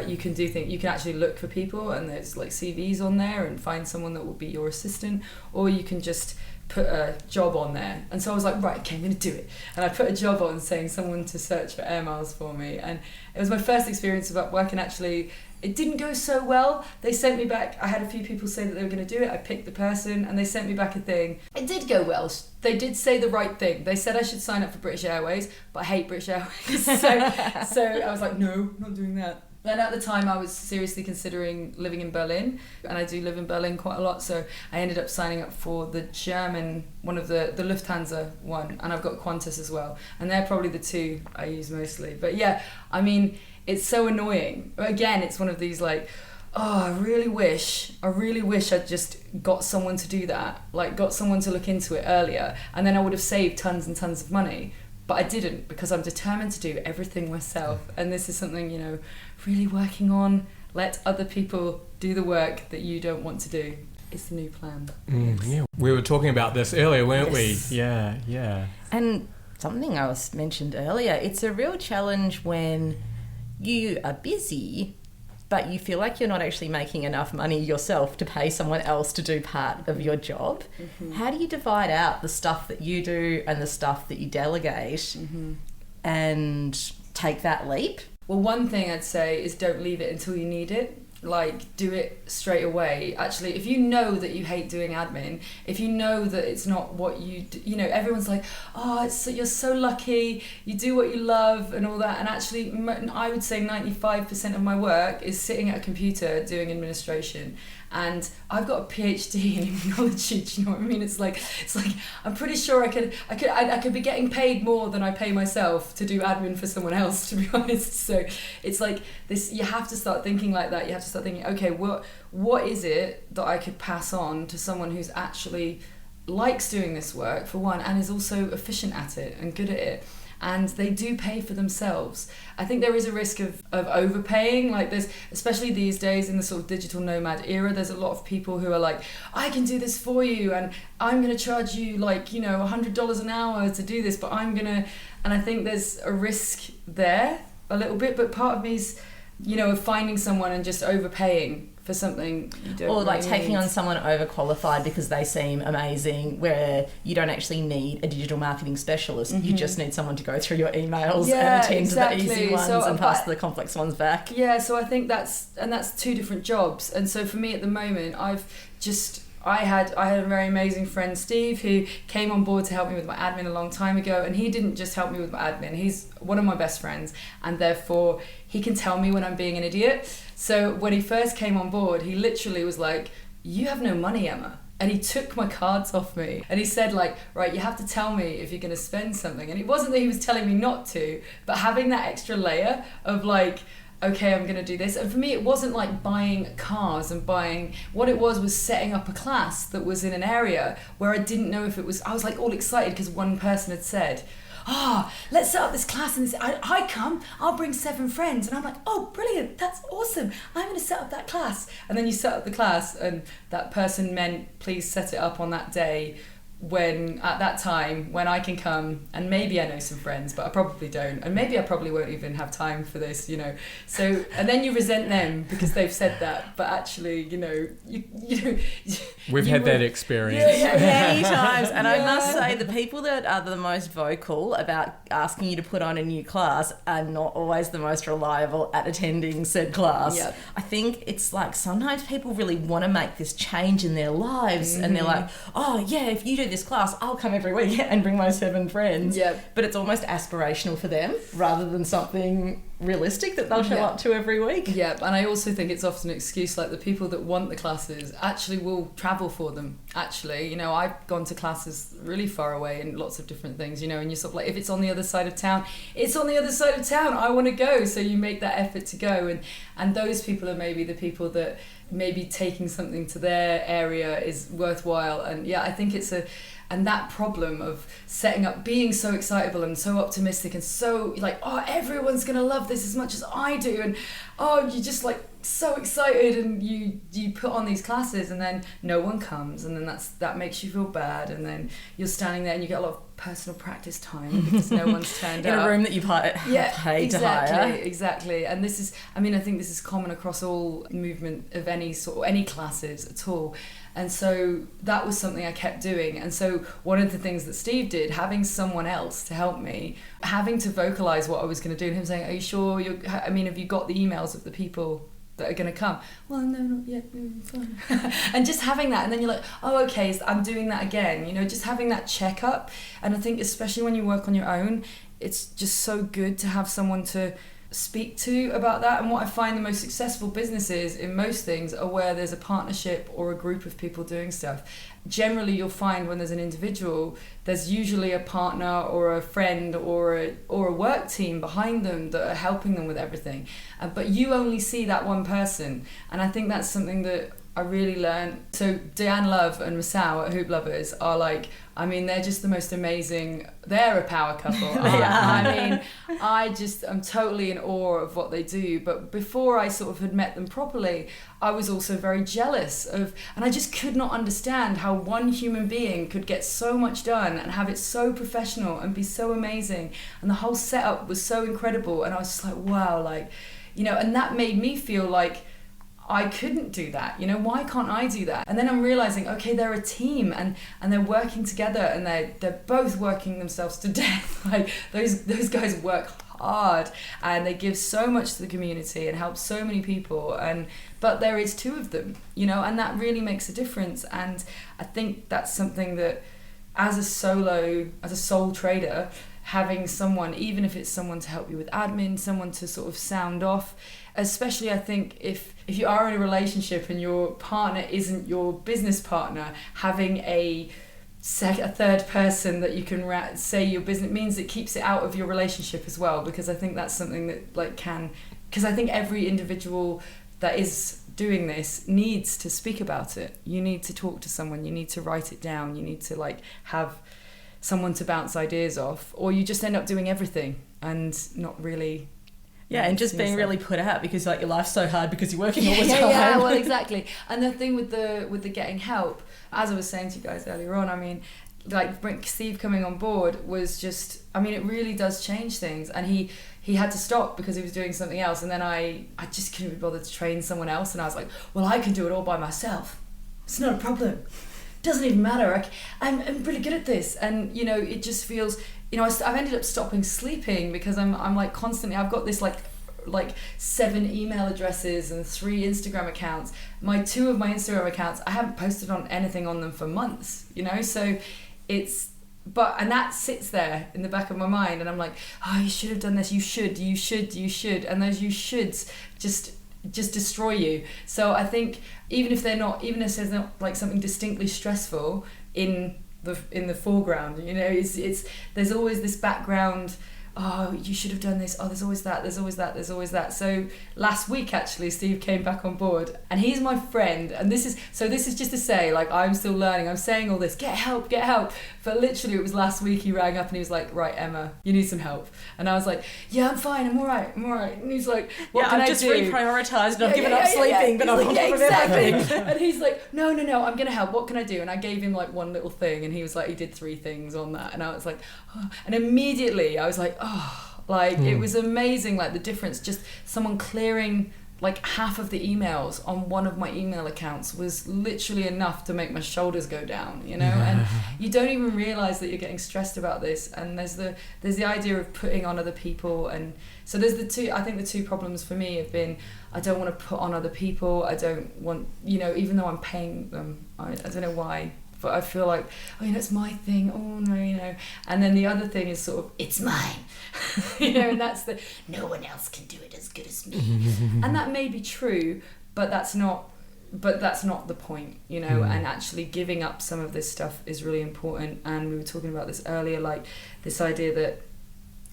you can do things. You can actually look for people, and there's like CVs on there, and find someone that will be your assistant, or you can just put a job on there. And so I was like, right, okay, I'm going to do it. And I put a job on saying someone to search for air miles for me. And it was my first experience of Upwork, and actually it didn't go so well. They sent me back, I had a few people say that they were going to do it. I picked the person, and they sent me back a thing. It did go well. They did say the right thing. They said I should sign up for British Airways, but I hate British Airways. So I was like, no, I'm not doing that. And at the time I was seriously considering living in Berlin, and I do live in Berlin quite a lot, so I ended up signing up for the German, one of the Lufthansa one, and I've got Qantas as well, and they're probably the two I use mostly. But yeah, I mean, it's so annoying. Again, it's one of these like, oh, I really wish I'd just got someone to do that, like got someone to look into it earlier, and then I would have saved tons and tons of money. But I didn't, because I'm determined to do everything myself. And this is something, you know, really working on. Let other people do the work that you don't want to do. It's the new plan. Yeah, we were talking about this earlier, weren't we? Yeah. And something I mentioned earlier, it's a real challenge when you are busy but you feel like you're not actually making enough money yourself to pay someone else to do part of your job. How do you divide out the stuff that you do and the stuff that you delegate and take that leap? Well, one thing I'd say is don't leave it until you need it. Like, do it straight away. Actually, if you know that you hate doing admin, if you know that it's not what you do, you know, everyone's like, oh, you're so lucky, you do what you love and all that. And actually, I would say 95% of my work is sitting at a computer doing administration. And I've got a PhD in immunology. Do you know what I mean? It's like I'm pretty sure I could be getting paid more than I pay myself to do admin for someone else, to be honest. So it's like this. You have to start thinking like that. You have to start thinking, okay, what is it that I could pass on to someone who's actually likes doing this work, for one, and is also efficient at it and good at it. And they do pay for themselves. I think there is a risk of overpaying. Like, there's, especially these days in the sort of digital nomad era, there's a lot of people who are like, I can do this for you and I'm going to charge you like, you know, $100 an hour to do this, but and I think there's a risk there a little bit, but part of me is, you know, of finding someone and just overpaying for something you don't or like really taking need. on someone overqualified because they seem amazing, where you don't actually need a digital marketing specialist. You just need someone to go through your emails and attend to the easy ones and pass the complex ones back. Yeah, so I think that's two different jobs. And so for me at the moment, I had a very amazing friend, Steve, who came on board to help me with my admin a long time ago, and he didn't just help me with my admin. He's one of my best friends, and therefore he can tell me when I'm being an idiot. So when he first came on board, he literally was like, you have no money, Emma. And he took my cards off me and he said, like, right, you have to tell me if you're going to spend something. And it wasn't that he was telling me not to, but having that extra layer of like, okay, I'm going to do this. And for me, it wasn't like buying cars and what it was setting up a class that was in an area where I didn't know if it was, I was like all excited because one person had said, let's set up this class, and I come, I'll bring 7 friends. And I'm like, oh, brilliant, that's awesome, I'm going to set up that class. And then you set up the class and that person meant, please set it up on that day, when at that time when I can come, and maybe I know some friends, but I probably don't, and maybe I probably won't even have time for this, you know. So, and then you resent them because they've said that, but actually, you know, we've had that experience many times. And I must say, the people that are the most vocal about asking you to put on a new class are not always the most reliable at attending said class. Yep. I think it's like sometimes people really want to make this change in their lives, and they're like, oh yeah, if you do this class, I'll come every week and bring my 7 friends. Yep. But it's almost aspirational for them rather than something realistic that they'll show up to every week. Yeah, and I also think it's often an excuse. Like, the people that want the classes actually will travel for them. Actually, you know, I've gone to classes really far away and lots of different things, you know, and you're sort of like, if it's on the other side of town, it's on the other side of town, I want to go. So you make that effort to go, and those people are maybe the people that maybe taking something to their area is worthwhile. And yeah, I think and that problem of setting up, being so excitable and so optimistic and so like, oh, everyone's gonna love this as much as I do, and oh, you're just like so excited, and you put on these classes and then no one comes, and then that makes you feel bad, and then you're standing there and you get a lot of personal practice time because no one's turned up in a room that you've paid to hire. Exactly. And this is, I mean, I think this is common across all movement of any sort, or any classes at all. And so that was something I kept doing. And so one of the things that Steve did, having someone else to help me, having to vocalize what I was going to do, and him saying, are you sure have you got the emails of the people that are going to come? Well, no, not yet. Fine. And just having that, and then you're like, oh, okay, so I'm doing that again. You know, just having that checkup. And I think especially when you work on your own, it's just so good to have someone to speak to about that. And what I find the most successful businesses in most things are where there's a partnership or a group of people doing stuff. Generally, you'll find when there's an individual, there's usually a partner or a friend or a work team behind them that are helping them with everything. But you only see that one person, and I think that's something that I really learned. So Diane Love and Masao at Hoop Lovers are like, I mean, they're just the most amazing. They're a power couple. I mean, I'm totally in awe of what they do. But before I sort of had met them properly, I was also very jealous of, and I just could not understand how one human being could get so much done and have it so professional and be so amazing. And the whole setup was so incredible. And I was just like, wow, like, and that made me feel like I couldn't do that. Why can't I do that? And then I'm realizing, okay, they're a team and they're working together, and they're both working themselves to death. Like those guys work hard and they give so much to the community and help so many people, but there is two of them, and that really makes a difference. And I think that's something that as a sole trader, having someone, even if it's someone to help you with admin, someone to sort of sound off, especially I think if you are in a relationship and your partner isn't your business partner, having a third person that you can say your business means it keeps it out of your relationship as well, because I think that's something that because I think every individual that is doing this needs to speak about it. You need to talk to someone, you need to write it down, you need to have someone to bounce ideas off, or you just end up doing everything and not really. Yeah, and just being really put out because your life's so hard because you're working all the time. Yeah, well, exactly. And the thing with the getting help, as I was saying to you guys earlier on, I mean, Steve coming on board was just, I mean, it really does change things. And he had to stop because he was doing something else, and then I just couldn't be bothered to train someone else, and I was like, well, I can do it all by myself. It's not a problem. Doesn't even matter. I'm really good at this, and it just feels. I've ended up stopping sleeping because I'm constantly. I've got this like 7 email addresses and 3 Instagram accounts. 2 of my Instagram accounts, I haven't posted on anything on them for months. So it's. And that sits there in the back of my mind, and I'm like, oh, you should have done this. You should, and those you shoulds just destroy you. So I think even if there's not something distinctly stressful in the foreground, it's there's always this background. Oh, you should have done this. Oh, there's always that. So last week, actually, Steve came back on board, and he's my friend. And this is just to say, I'm still learning. I'm saying all this, get help. But literally, it was last week he rang up and he was like, right, Emma, you need some help. And I was like, yeah, I'm fine. I'm all right. And he's like, what can I do? I've just reprioritised and I've given up sleeping, but I'm on top of everything. And he's like, no, I'm going to help. What can I do? And I gave him one little thing, and he was like, he did 3 things on that. And I was like, oh. And immediately I was like, it was amazing, the difference. Just someone clearing half of the emails on one of my email accounts was literally enough to make my shoulders go down, and you don't even realize that you're getting stressed about this. And there's the idea of putting on other people, and so there's the two problems for me have been, I don't want to put on other people. I don't want, even though I'm paying them, I don't know why, but I feel like, it's my thing. Oh no, and then the other thing is sort of, it's mine, and that's no one else can do it as good as me, and that may be true, but that's not the point, and actually giving up some of this stuff is really important. And we were talking about this earlier, this idea that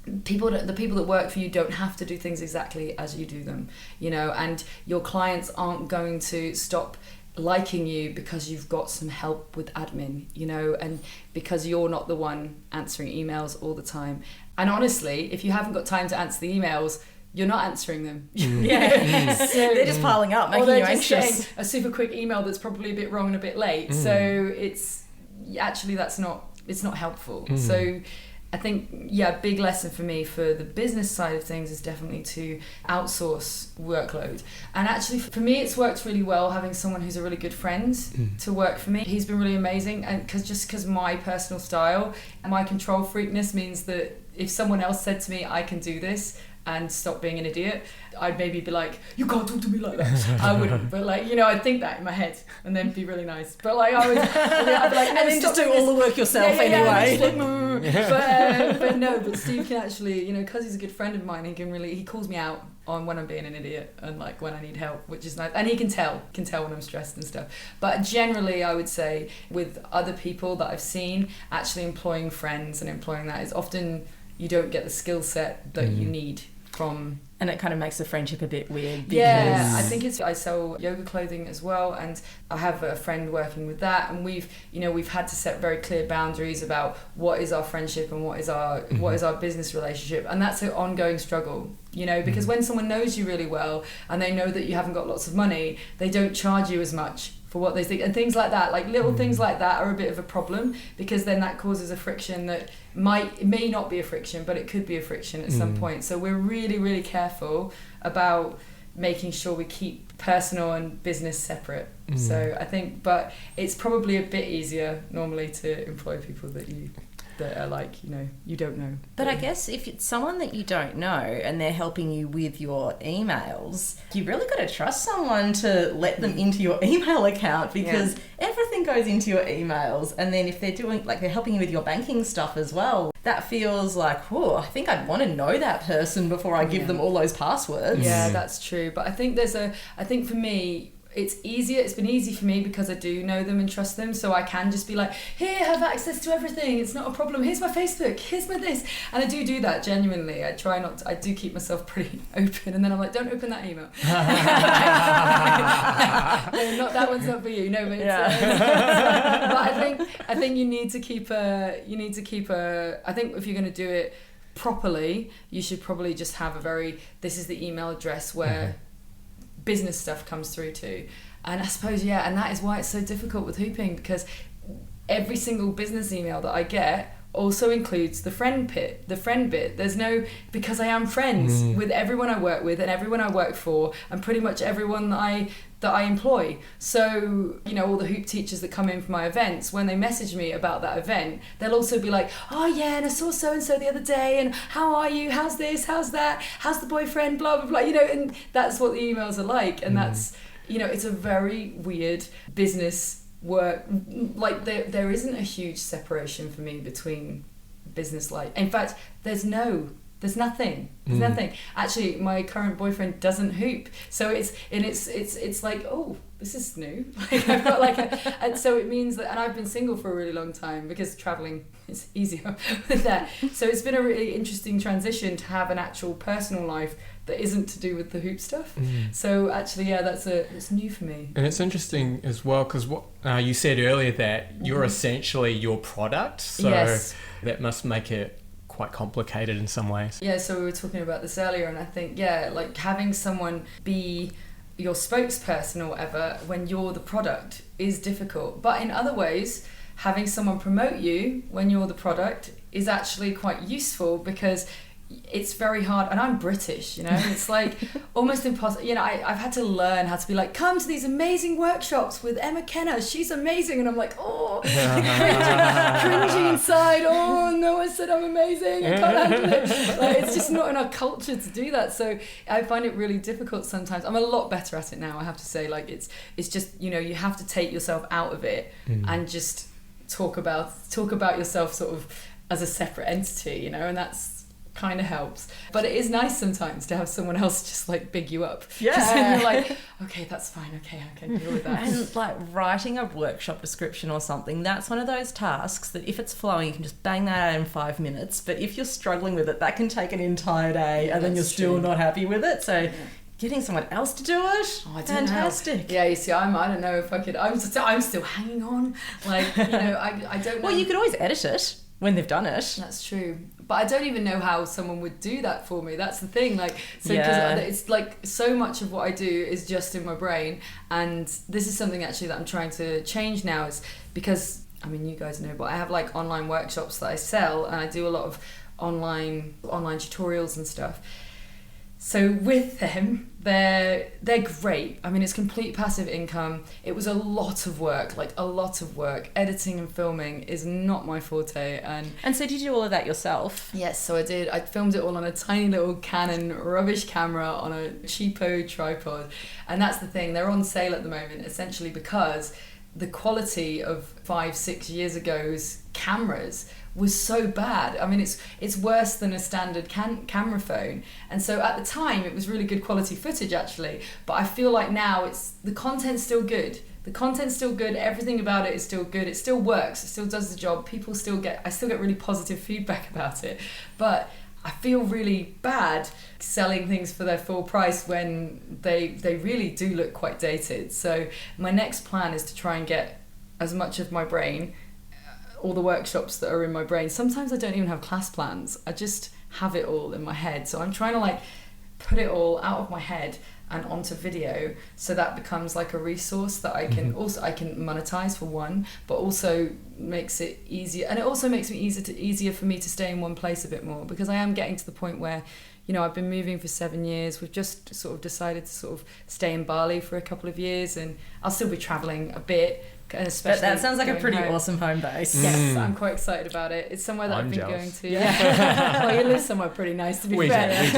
the people that work for you don't have to do things exactly as you do them, and your clients aren't going to stop liking you because you've got some help with admin, and because you're not the one answering emails all the time. And honestly, if you haven't got time to answer the emails, you're not answering them. So they're just piling up, making you anxious. A super quick email that's probably a bit wrong and a bit late. So it's not helpful. So I think, big lesson for me for the business side of things is definitely to outsource workload. And actually, for me, it's worked really well having someone who's a really good friend to work for me. He's been really amazing, and because my personal style and my control freakness means that if someone else said to me, I can do this, and stop being an idiot, I'd maybe be like, you can't talk to me like that. I wouldn't, but I'd think that in my head and then be really nice. But I'd be like, and then just do all the work yourself anyway. But Steve can actually, because he's a good friend of mine, he calls me out on when I'm being an idiot and when I need help, which is nice. And he can tell when I'm stressed and stuff. But generally, I would say with other people that I've seen, actually employing friends and employing that is often, you don't get the skill set that you need from. And it kind of makes the friendship a bit weird. Yeah, I think I sell yoga clothing as well, and I have a friend working with that, and we've had to set very clear boundaries about what is our friendship and what is our business relationship, and that's an ongoing struggle, because when someone knows you really well and they know that you haven't got lots of money, they don't charge you as much for what they think, and things like that, like little things like that are a bit of a problem, because then that causes a friction that may not be a friction, but it could be a friction at some point. So we're really, really careful about making sure we keep personal and business separate. So I think, but it's probably a bit easier normally to employ people that are like, you don't know. But I guess if it's someone that you don't know and they're helping you with your emails, you really got to trust someone to let them into your email account, because everything goes into your emails. And then if they're doing, like, they're helping you with your banking stuff as well, that feels like, I think I'd want to know that person before I give them all those passwords. Yeah, that's true. But I think I think for me, it's been easy for me because I do know them and trust them, so I can just be like, here, have access to everything, it's not a problem, here's my Facebook, here's my this, and I do that genuinely. I do keep myself pretty open, and then I'm like, don't open that email. No, not that one's not for you. No, but but I think you need to keep a I think if you're going to do it properly, you should probably just have this is the email address where business stuff comes through to. And I suppose, and that is why it's so difficult with hooping, because every single business email that I get also includes the friend bit. There's no, because I am friends with everyone I work with and everyone I work for, and pretty much everyone that I employ. So, all the hoop teachers that come in for my events, when they message me about that event, they'll also be like, oh yeah, and I saw so-and-so the other day, and how are you? How's this? How's that? How's the boyfriend? Blah, blah, blah, and that's what the emails are like. And that's, it's a very weird business work. Like there isn't a huge separation for me between business life. In fact, there's nothing. There's nothing. Actually, my current boyfriend doesn't hoop, so it's like, oh, this is new. Like I've got and so it means that, and I've been single for a really long time because traveling is easier with that. So it's been a really interesting transition to have an actual personal life that isn't to do with the hoop stuff. So actually, it's new for me. And it's interesting as well, because what you said earlier, that you're essentially your product, so that must make it quite complicated in some ways. Yeah, so we were talking about this earlier, and I think, like having someone be your spokesperson or whatever when you're the product is difficult. But in other ways, having someone promote you when you're the product is actually quite useful, because it's very hard, and I'm British, it's like almost impossible. I've had to learn how to be like, come to these amazing workshops with Kenna, she's amazing, and I'm like, cringy inside, no one said I'm amazing, I can't handle it. Like, it's just not in our culture to do that, so I find it really difficult sometimes. I'm a lot better at it now, I have to say. Like it's just, you have to take yourself out of it and just talk about yourself sort of as a separate entity, and that's kind of helps. But it is nice sometimes to have someone else just like big you up, because then you're like, okay, that's fine, okay, I can deal with that. And like writing a workshop description or something, that's one of those tasks that if it's flowing, you can just bang that out in 5 minutes. But if you're struggling with it, that can take an entire day, and then you're still not happy with it. So getting someone else to do it, fantastic. Yeah, you see, I don't know if I could. I'm still hanging on. Like, I don't know. Well, you could always edit it when they've done it. That's true. But I don't even know how someone would do that for me. That's the thing. Like, so because it's like so much of what I do is just in my brain, and this is something actually that I'm trying to change now. Is because, I mean, you guys know, but I have like online workshops that I sell, and I do a lot of online tutorials and stuff. So with them, they're great. I mean, it's complete passive income. It was a lot of work. Editing and filming is not my forte. And so did you do all of that yourself? Yes, so I did. I filmed it all on a tiny little Canon rubbish camera on a cheapo tripod. And that's the thing. They're on sale at the moment, essentially because the quality of 5-6 years ago's cameras was so bad. I mean, it's worse than a standard camera phone. And so at the time, it was really good quality footage, actually. But I feel like now the content's still good. Everything about it is still good. It still works. It still does the job. I still get really positive feedback about it. But I feel really bad selling things for their full price when they really do look quite dated. So my next plan is to try and get as much of my brain, all the workshops that are in my brain. Sometimes I don't even have class plans. I just have it all in my head. So I'm trying to like put it all out of my head and onto video, so that becomes like a resource that I can I can monetize for one, but also makes it easier, and it also makes me easier for me to stay in one place a bit more, because I am getting to the point where, you know, I've been moving for 7 years. We've just sort of decided to sort of stay in Bali for a couple of years, and I'll still be traveling a bit. Especially, but that sounds like a pretty home. Awesome home base. Yes, I'm quite excited about it. It's somewhere that I've been jealous. going to. Yeah. Well, you live somewhere pretty nice, to be fair. We do.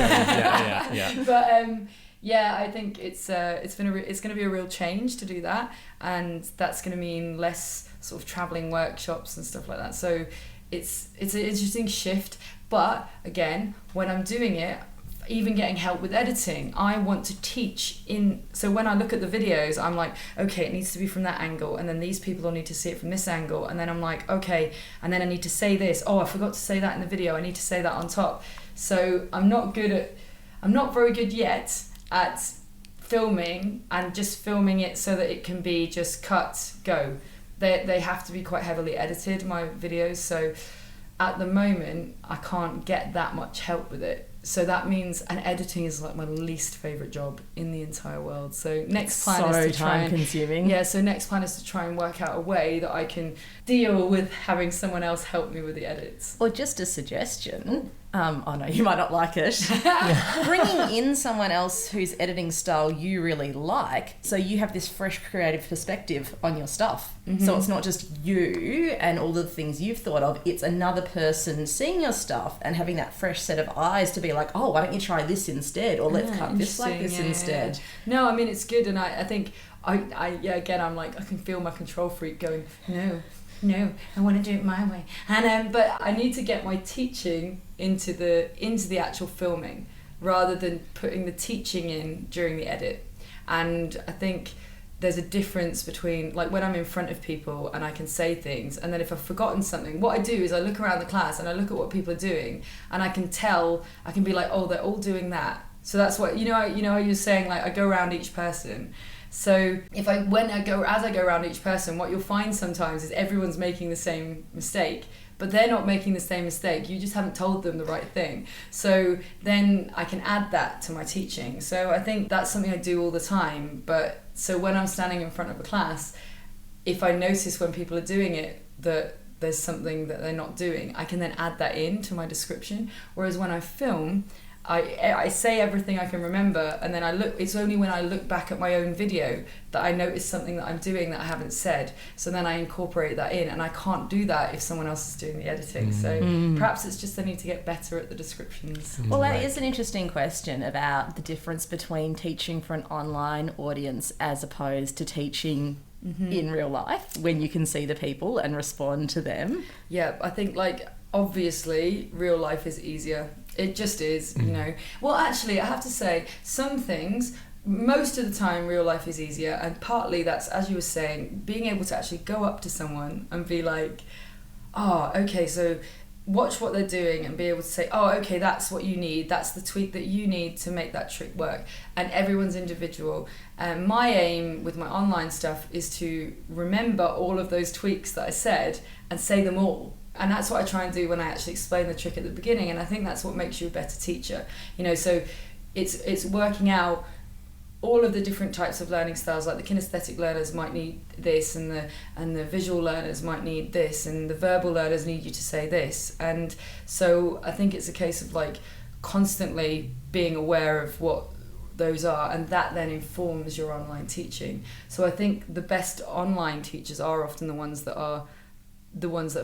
Yeah. But yeah, I think it's going to be a real change to do that, and that's going to mean less sort of traveling workshops and stuff like that. So it's an interesting shift. But again, when I'm doing it, even getting help with editing, I want to teach in. So when I look at the videos, I'm like, okay, it needs to be from that angle, and then these people will need to see it from this angle, and then I'm like, okay, and then I need to say this. Oh, I forgot to say that in the video. I need to say that on top. So I'm not very good yet at filming and just filming it so that it can be just cut, go. They have to be quite heavily edited, my videos. So at the moment, I can't get that much help with it. So that means, and editing is like my least favourite job in the entire world. So next plan is to try and time-consuming. Yeah, so next plan is to try and work out a way that I can deal with having someone else help me with the edits. Or just a suggestion. Oh no, you might not like it. Bringing in someone else whose editing style you really like, so you have this fresh creative perspective on your stuff. So it's not just you and all the things you've thought of, it's another person seeing your stuff and having that fresh set of eyes to be like, oh, why don't you try this instead, or let's cut this like this instead. Yeah. No, I mean, it's good, and I think again, I'm like, I can feel my control freak going, no, I want to do it my way. And but I need to get my teaching into the actual filming, rather than putting the teaching in during the edit. And I think there's a difference between, like, when I'm in front of people and I can say things, and then if I've forgotten something, what I do is I look around the class and I look at what people are doing, and I can tell, I can be like, oh, they're all doing that. So that's what, you know how you're saying, like, I go around each person. So as I go around each person, what you'll find sometimes is everyone's making the same mistake, but they're not making the same mistake. You just haven't told them the right thing. So then I can add that to my teaching. So I think that's something I do all the time. But so when I'm standing in front of a class, if I notice when people are doing it that there's something that they're not doing, I can then add that in to my description. Whereas when I film, I say everything I can remember, and then it's only when I look back at my own video that I notice something that I'm doing that I haven't said. So then I incorporate that in, and I can't do that if someone else is doing the editing. So perhaps it's just I need to get better at the descriptions. Well, that is an interesting question about the difference between teaching for an online audience as opposed to teaching in real life, when you can see the people and respond to them. Yeah, I think, like, obviously real life is easier. It just is, you know. Well, actually, I have to say, some things, most of the time, real life is easier. And partly that's, as you were saying, being able to actually go up to someone and be like, oh, okay, so watch what they're doing, and be able to say, oh, okay, that's what you need. That's the tweak that you need to make that trick work. And everyone's individual. And my aim with my online stuff is to remember all of those tweaks that I said and say them all. And that's what I try and do when I actually explain the trick at the beginning. And I think that's what makes you a better teacher. You know, so it's working out all of the different types of learning styles. Like the kinesthetic learners might need this, and the visual learners might need this, and the verbal learners need you to say this. And so I think it's a case of, like, constantly being aware of what those are, and that then informs your online teaching. So I think the best online teachers are often the ones that have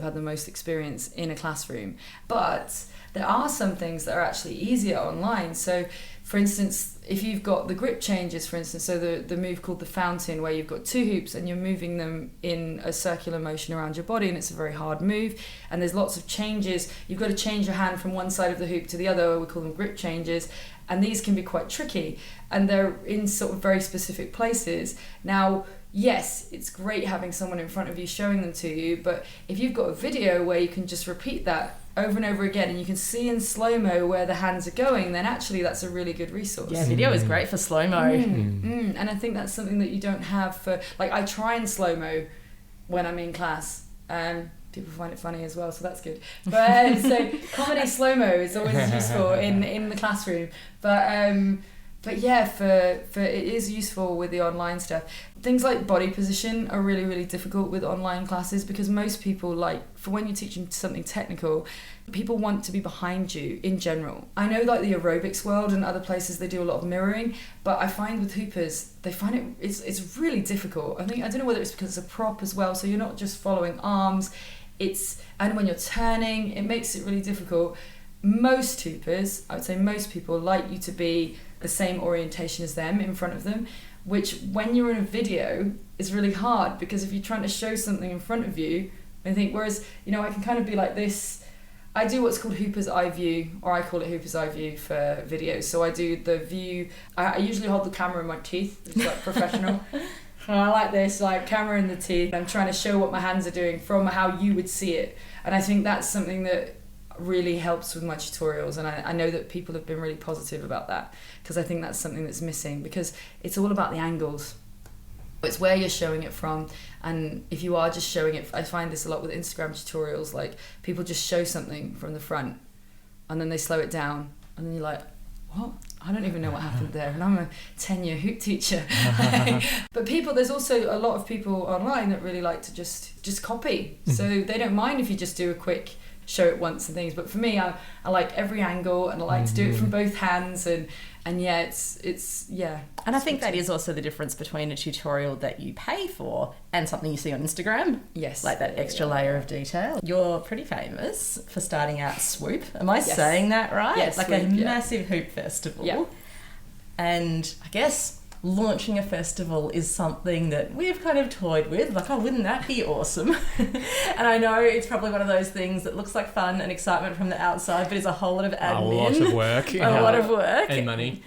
had the most experience in a classroom. But there are some things that are actually easier online. So, for instance, if you've got the grip changes, for instance, so the move called the fountain, where you've got two hoops and you're moving them in a circular motion around your body, and it's a very hard move, and there's lots of changes. You've got to change your hand from one side of the hoop to the other, we call them grip changes, and these can be quite tricky, and they're in sort of very specific places. Now, yes, it's great having someone in front of you showing them to you, but if you've got a video where you can just repeat that over and over again, and you can see in slow-mo where the hands are going, then actually that's a really good resource. Yeah, video is great for slow-mo. And I think that's something that you don't have for, like, I try and slow-mo when I'm in class. People find it funny as well, so that's good. But so comedy slow-mo is always useful in the classroom. But But yeah, for it is useful with the online stuff. Things like body position are really, really difficult with online classes because most people, like, for when you're teaching something technical, people want to be behind you in general. I know like the aerobics world and other places they do a lot of mirroring, but I find with hoopers, they find it's really difficult. I don't know whether it's because it's a prop as well, so you're not just following arms, and when you're turning, it makes it really difficult. Most hoopers, I would say most people, like you to be the same orientation as them in front of them, which when you're in a video is really hard because if you're trying to show something in front of you, I think, whereas, I can kind of be like this. I do what's called Hooper's Eye View, or I call it Hooper's Eye View for videos. So I do the view, I usually hold the camera in my teeth, it's like professional. And I like this, like camera in the teeth. I'm trying to show what my hands are doing from how you would see it. And I think that's something that really helps with my tutorials, and I know that people have been really positive about that because I think that's something that's missing because it's all about the angles. It's where you're showing it from, and if you are just showing it, I find this a lot with Instagram tutorials, like people just show something from the front and then they slow it down and then you're like, what? I don't even know what happened there, and I'm a 10-year hoop teacher. But there's also a lot of people online that really like to just copy, so they don't mind if you just do a quick show it once and things, but for me I like every angle and I like to do it from both hands, and yeah, it's yeah. And I think that is also the difference between a tutorial that you pay for and something you see on Instagram. Yes. Like that extra layer of detail. You're pretty famous for starting out Swoop. Am I saying that right? Yes, like Swoop, a massive hoop festival. Yeah. And I guess launching a festival is something that we've kind of toyed with, like, oh, wouldn't that be awesome? And I know it's probably one of those things that looks like fun and excitement from the outside, but is a whole lot of admin. A lot of work. A lot of work. And money.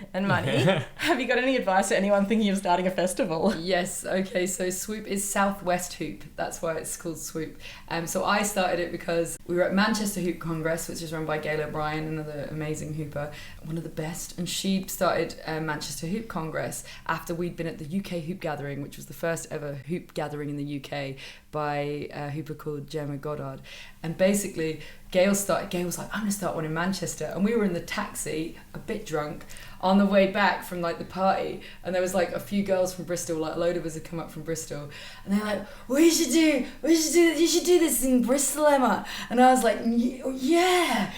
Have you got any advice to anyone thinking of starting a festival? Yes, okay, so Swoop is Southwest Hoop. That's why it's called Swoop. So I started it because we were at Manchester Hoop Congress, which is run by Gail O'Brien, another amazing hooper, one of the best, and she started Manchester Hoop Congress after we'd been at the UK Hoop Gathering, which was the first ever hoop gathering in the UK by a hooper called Gemma Goddard. And basically, Gail was like, I'm going to start one in Manchester. And we were in the taxi, a bit drunk, on the way back from like the party, and there was like a few girls from Bristol, like a load of us had come up from Bristol, and they're like, you should do this in Bristol, Emma. And I was like, yeah,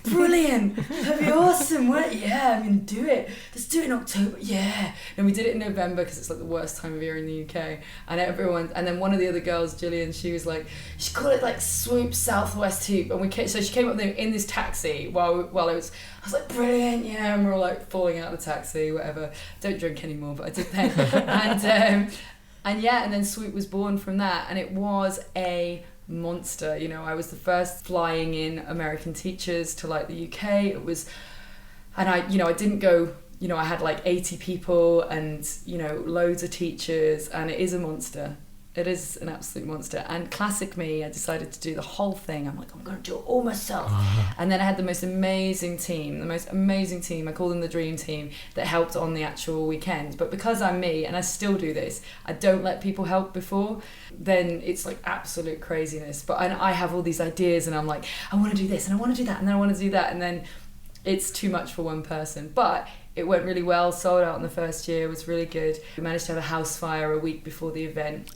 brilliant, that'd be awesome. What? Yeah, I'm gonna do it. Let's do it in October. Yeah. And we did it in November because it's like the worst time of year in the UK. And and then one of the other girls, Gillian, she was like, she called it like Swoop Southwest Hoop, and so she came up there in this taxi while it was. I was like, brilliant, yeah, and we were all like falling out of the taxi, whatever. Don't drink anymore, but I did then. And then Swoop was born from that, and it was a monster. I was the first flying in American teachers to like the UK. It was, and I didn't go, I had like 80 people and, loads of teachers, and it is a monster. It is an absolute monster. And classic me, I decided to do the whole thing. I'm like, I'm going to do it all myself. And then I had the most amazing team. I call them the dream team, that helped on the actual weekend. But because I'm me, and I still do this, I don't let people help before, then it's like absolute craziness. But I have all these ideas, and I'm like, I want to do this, and I want to do that, and then I want to do that. And then it's too much for one person. But it went really well, sold out in the first year, it was really good. We managed to have a house fire a week before the event.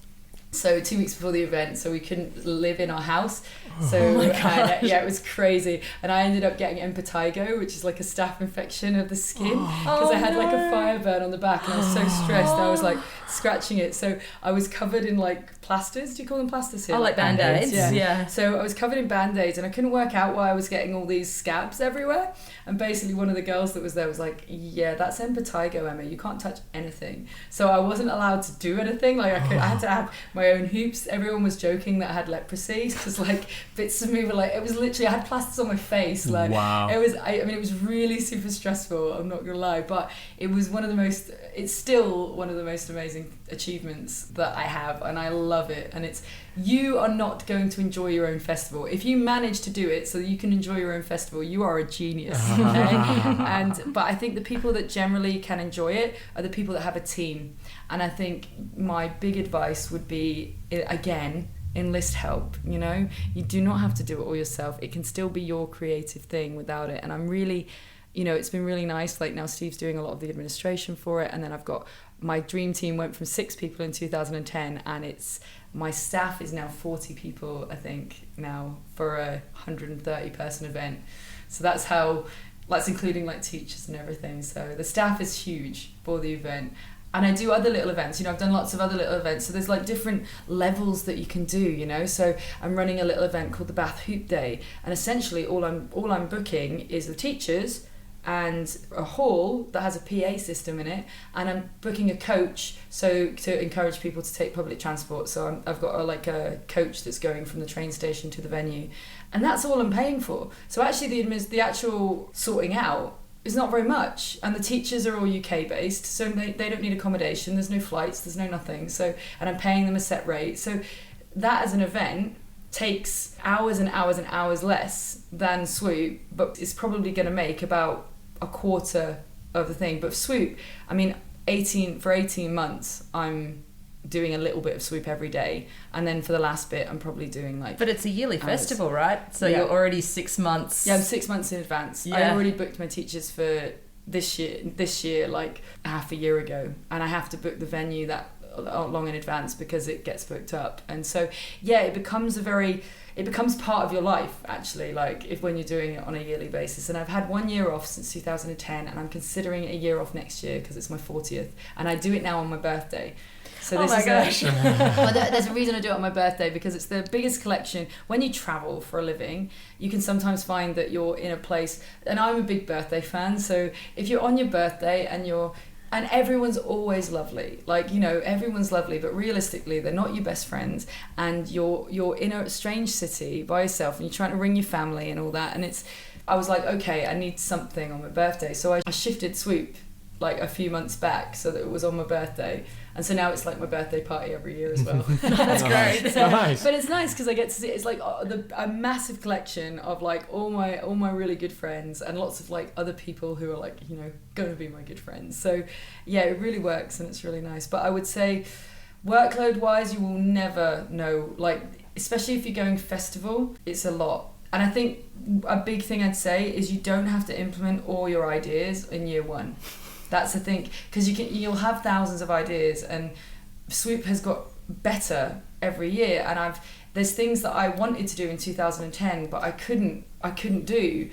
So 2 weeks before the event, so we couldn't live in our house. So it was crazy. And I ended up getting impetigo, which is like a staph infection of the skin, because I had like a fire burn on the back, and I was so stressed. I was like scratching it. So I was covered in like plasters. Do you call them plasters here? Oh, like Band-Aids. Yeah. So I was covered in Band-Aids, and I couldn't work out why I was getting all these scabs everywhere. And basically one of the girls that was there was like, yeah, that's impetigo, Emma. You can't touch anything. So I wasn't allowed to do anything. Like I had to have my own hoops. Everyone was joking that I had leprosy, because like bits of me were like, it was literally, I had plasters on my face. Like, wow. It was really super stressful, I'm not gonna lie, but it's still one of the most amazing achievements that I have, and I love it. And you are not going to enjoy your own festival. If you manage to do it so that you can enjoy your own festival, you are a genius, okay? But I think the people that generally can enjoy it are the people that have a team. And I think my big advice would be, again, enlist help. You do not have to do it all yourself. It can still be your creative thing without it. And I'm really you know, it's been really nice. Like now Steve's doing a lot of the administration for it. And then I've got my dream team went from 6 people in 2010 and my staff is now 40 people, I think, now for a 130 person event. So that's including like teachers and everything. So the staff is huge for the event. And I do other little events, you know, I've done lots of other little events. So there's like different levels that you can do, you know. So I'm running a little event called the Bath Hoop Day. And essentially all I'm booking is the teachers and a hall that has a PA system in it. And I'm booking a coach to encourage people to take public transport. So I've got a coach that's going from the train station to the venue. And that's all I'm paying for. So actually the actual sorting out is not very much, and the teachers are all UK based, so they don't need accommodation, there's no flights, there's no nothing, so, and I'm paying them a set rate. So that as an event takes hours and hours and hours less than Swoop, but it's probably going to make about a quarter of the thing. But Swoop, I mean, 18 months I'm doing a little bit of Swoop every day, and then for the last bit I'm probably doing like, but it's a yearly festival, right? So you're already 6 months. I'm 6 months in advance. I already booked my teachers for this year like half a year ago, and I have to book the venue that long in advance because it gets booked up. And so it becomes part of your life, actually, like when you're doing it on a yearly basis. And I've had 1 year off since 2010, and I'm considering a year off next year because it's my 40th, and I do it now on my birthday. So this gosh. Well, there's a reason I do it on my birthday, because it's the biggest collection. When you travel for a living, you can sometimes find that you're in a place, and I'm a big birthday fan, so if you're on your birthday and everyone's always lovely, like, you know, everyone's lovely, but realistically they're not your best friends, and you're in a strange city by yourself, and you're trying to ring your family and all that, and I was like, okay, I need something on my birthday, so I shifted Swoop like a few months back so that it was on my birthday, and so now it's like my birthday party every year as well. That's great. So, nice. But it's nice because I get to see it's like a massive collection of like all my really good friends, and lots of like other people who are like, you know, going to be my good friends. So yeah, it really works and it's really nice. But I would say workload wise, you will never know, like especially if you're going festival, it's a lot. And I think a big thing I'd say is you don't have to implement all your ideas in year one. That's the thing, because you'll have thousands of ideas, and Swoop has got better every year. And there's things that I wanted to do in 2010, but I couldn't do.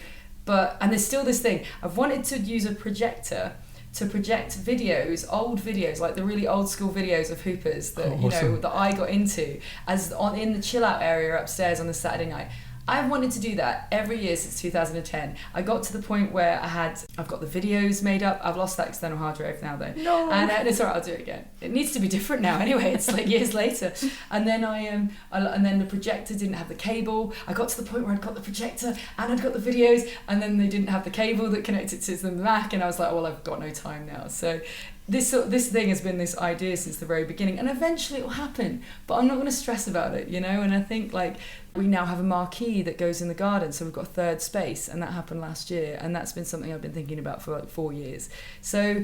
And there's still this thing. I've wanted to use a projector to project old videos, like the really old school videos of hoopers that awesome. You know that I got into in the chill out area upstairs on the Saturday night. I've wanted to do that every year since 2010. I got to the point where I've got the videos made up. I've lost that external hard drive now though. No. And it's alright, I'll do it again. It needs to be different now anyway. It's like years later. And then and then the projector didn't have the cable. I got to the point where I'd got the projector and I'd got the videos, and then they didn't have the cable that connected to the Mac, and I was like, well, I've got no time now. So this thing has been this idea since the very beginning, and eventually it will happen, but I'm not going to stress about it, you know. And I think like we now have a marquee that goes in the garden, so we've got a third space, and that happened last year, and that's been something I've been thinking about for like 4 years. So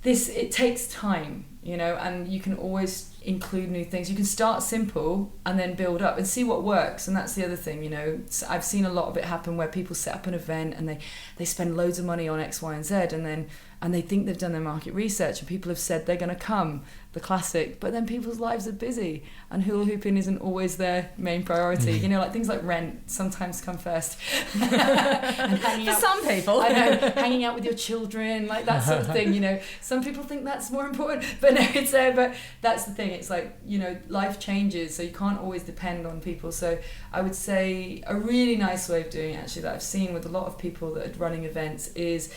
it takes time, you know, and you can always include new things. You can start simple and then build up and see what works. And that's the other thing, you know. I've seen a lot of it happen where people set up an event and they spend loads of money on X, Y, and Z, and they think they've done their market research, and people have said they're going to come, the classic, but then people's lives are busy, and hula hooping isn't always their main priority. You know, like things like rent sometimes come first. And hanging out, some people. I know, hanging out with your children, like that sort of thing, you know. Some people think that's more important, but no, but that's the thing. It's like, you know, life changes, so you can't always depend on people. So I would say a really nice way of doing it, actually, that I've seen with a lot of people that are running events is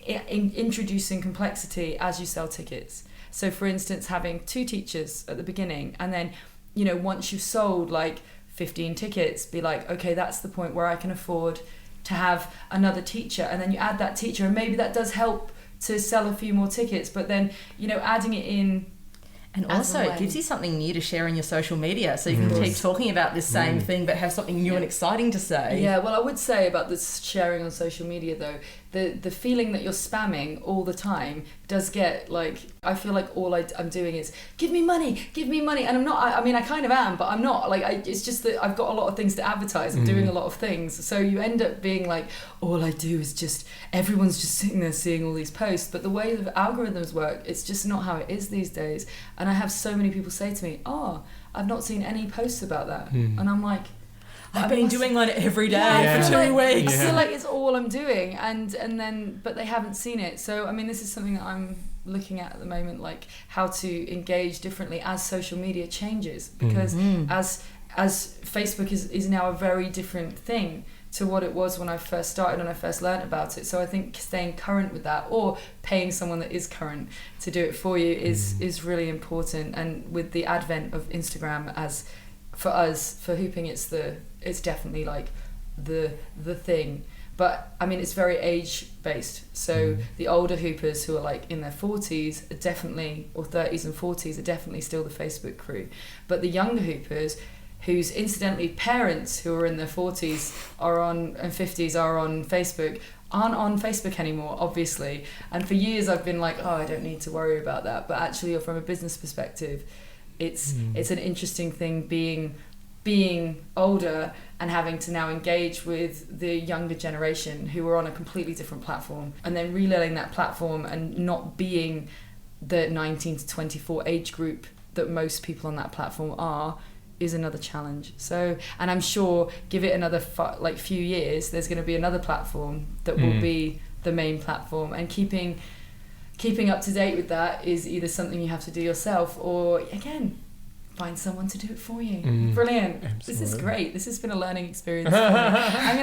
introducing complexity as you sell tickets. So for instance, having 2 teachers at the beginning, and then, you know, once you've sold like 15 tickets, be like, okay, that's the point where I can afford to have another teacher, and then you add that teacher, and maybe that does help to sell a few more tickets, but then, you know, adding it in. And also it gives you something new to share on your social media, so you can keep talking about this same thing but have something new and exciting to say. Yeah, well, I would say about this sharing on social media though, the feeling that you're spamming all the time does get like, I feel like all I'm doing is give me money, and I'm not, I mean I kind of am, but I'm not, like it's just that I've got a lot of things to advertise. I'm doing a lot of things, so you end up being like, all I do is just, everyone's just sitting there seeing all these posts. But the way the algorithms work, it's just not how it is these days. And I have so many people say to me, I've not seen any posts about that. And I'm like, I've been doing one every day for 2 weeks. I feel like it's all I'm doing, and then, but they haven't seen it. So I mean, this is something that I'm looking at the moment, like how to engage differently as social media changes, because as Facebook is now a very different thing to what it was when I first started and I first learned about it. So I think staying current with that, or paying someone that is current to do it for you, is really important. And with the advent of Instagram, as for us, for hooping, it's definitely like the thing. But I mean, it's very age based. So the older hoopers who are like in their 40s are definitely, or 30s and 40s, are definitely still the Facebook crew. But the younger hoopers, whose incidentally parents who are in their 40s and 50s are on Facebook, aren't on Facebook anymore, obviously. And for years I've been like, I don't need to worry about that. But actually, from a business perspective, it's an interesting thing being older and having to now engage with the younger generation who are on a completely different platform, and then relearning that platform and not being the 19 to 24 age group that most people on that platform are, is another challenge. So, and I'm sure give it another few years, there's going to be another platform that will be the main platform, and keeping up to date with that is either something you have to do yourself, or again, find someone to do it for you. Brilliant. Absolutely. This is great. This has been a learning experience for me. I'm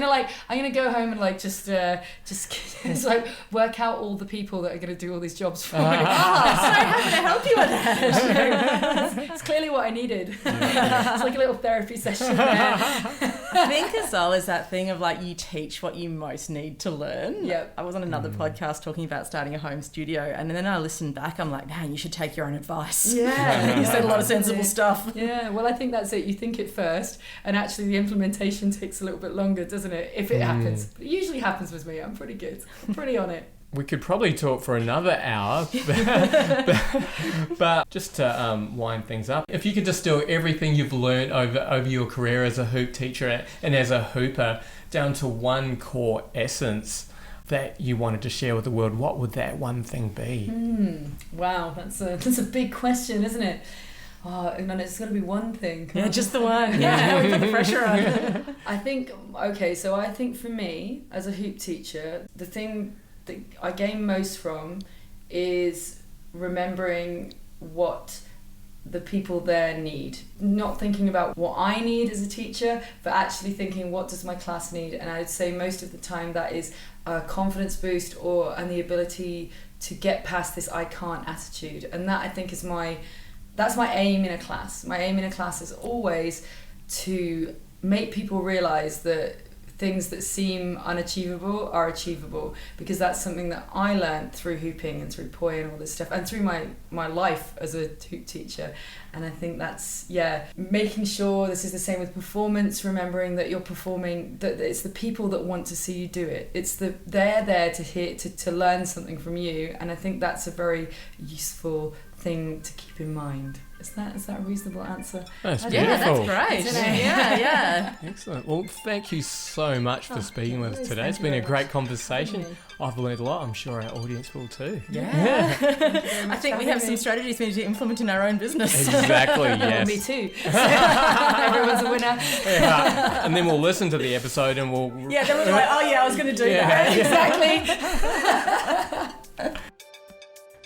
gonna go home and like just like work out all the people that are gonna do all these jobs for me. So happy to help you with that. It's clearly what I needed. It's like a little therapy session there. I think as well is that thing of like, you teach what you most need to learn. Yep. I was on another podcast talking about starting a home studio, and then I listened back, I'm like, man, you should take your own advice. Yeah. You said a lot of sensible stuff. Yeah, well, I think that's it. You think it first, and actually the implementation takes a little bit longer, doesn't it? If it happens. But it usually happens with me. I'm pretty good. I'm pretty on it. We could probably talk for another hour, but just to wind things up, if you could distill everything you've learned over your career as a hoop teacher and as a hooper down to one core essence that you wanted to share with the world, what would that one thing be? Wow, that's a big question, isn't it? Oh, and it's got to be one thing. Yeah, just the one. Yeah, we put the pressure on. I think for me, as a hoop teacher, the thing that I gain most from is remembering what the people there need. Not thinking about what I need as a teacher, but actually thinking, what does my class need? And I'd say most of the time that is a confidence boost and the ability to get past this I can't attitude. And that, I think, is that's my aim in a class. My aim in a class is always to make people realise that things that seem unachievable are achievable, because that's something that I learned through hooping and through poi and all this stuff, and through my life as a hoop teacher. And I think that's, making sure this is the same with performance, remembering that you're performing, that it's the people that want to see you do it. They're there to hear, to learn something from you. And I think that's a very useful thing to keep in mind. Is that a reasonable answer? That's beautiful. Yeah, that's great. Yeah. Excellent. Well, thank you so much for speaking with us today. It's been a great conversation. I've learned a lot. I'm sure our audience will too. Yeah. I think we have some strategies we need to implement in our own business. Exactly, yes. Me too. Everyone's a winner. Yeah. And then we'll listen to the episode and we'll... Yeah, then we'll be like, oh yeah, I was going to do that. Exactly.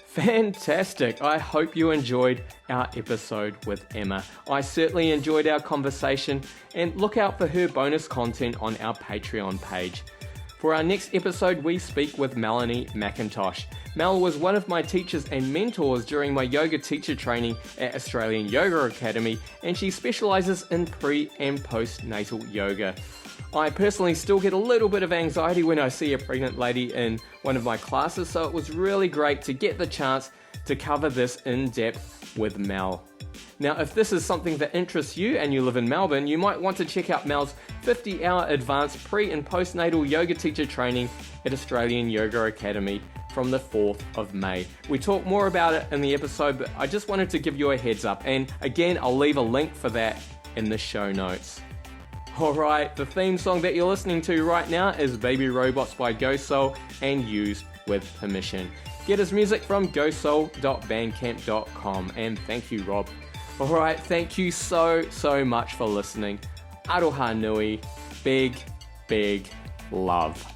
Fantastic. I hope you enjoyed our episode with Emma. I certainly enjoyed our conversation, and look out for her bonus content on our Patreon page. For our next episode, we speak with Melanie McIntosh. Mel was one of my teachers and mentors during my yoga teacher training at Australian Yoga Academy, and she specialises in pre- and postnatal yoga. I personally still get a little bit of anxiety when I see a pregnant lady in one of my classes, so it was really great to get the chance to cover this in depth with Mel. Now, if this is something that interests you and you live in Melbourne, you might want to check out Mel's 50-hour advanced pre- and postnatal yoga teacher training at Australian Yoga Academy from the 4th of May. We talk more about it in the episode, but I just wanted to give you a heads up. And again, I'll leave a link for that in the show notes. Alright, the theme song that you're listening to right now is Baby Robots by GoSoul and used with permission. Get his music from gosoul.bandcamp.com, and thank you, Rob. Alright, thank you so much for listening. Aroha nui, big love.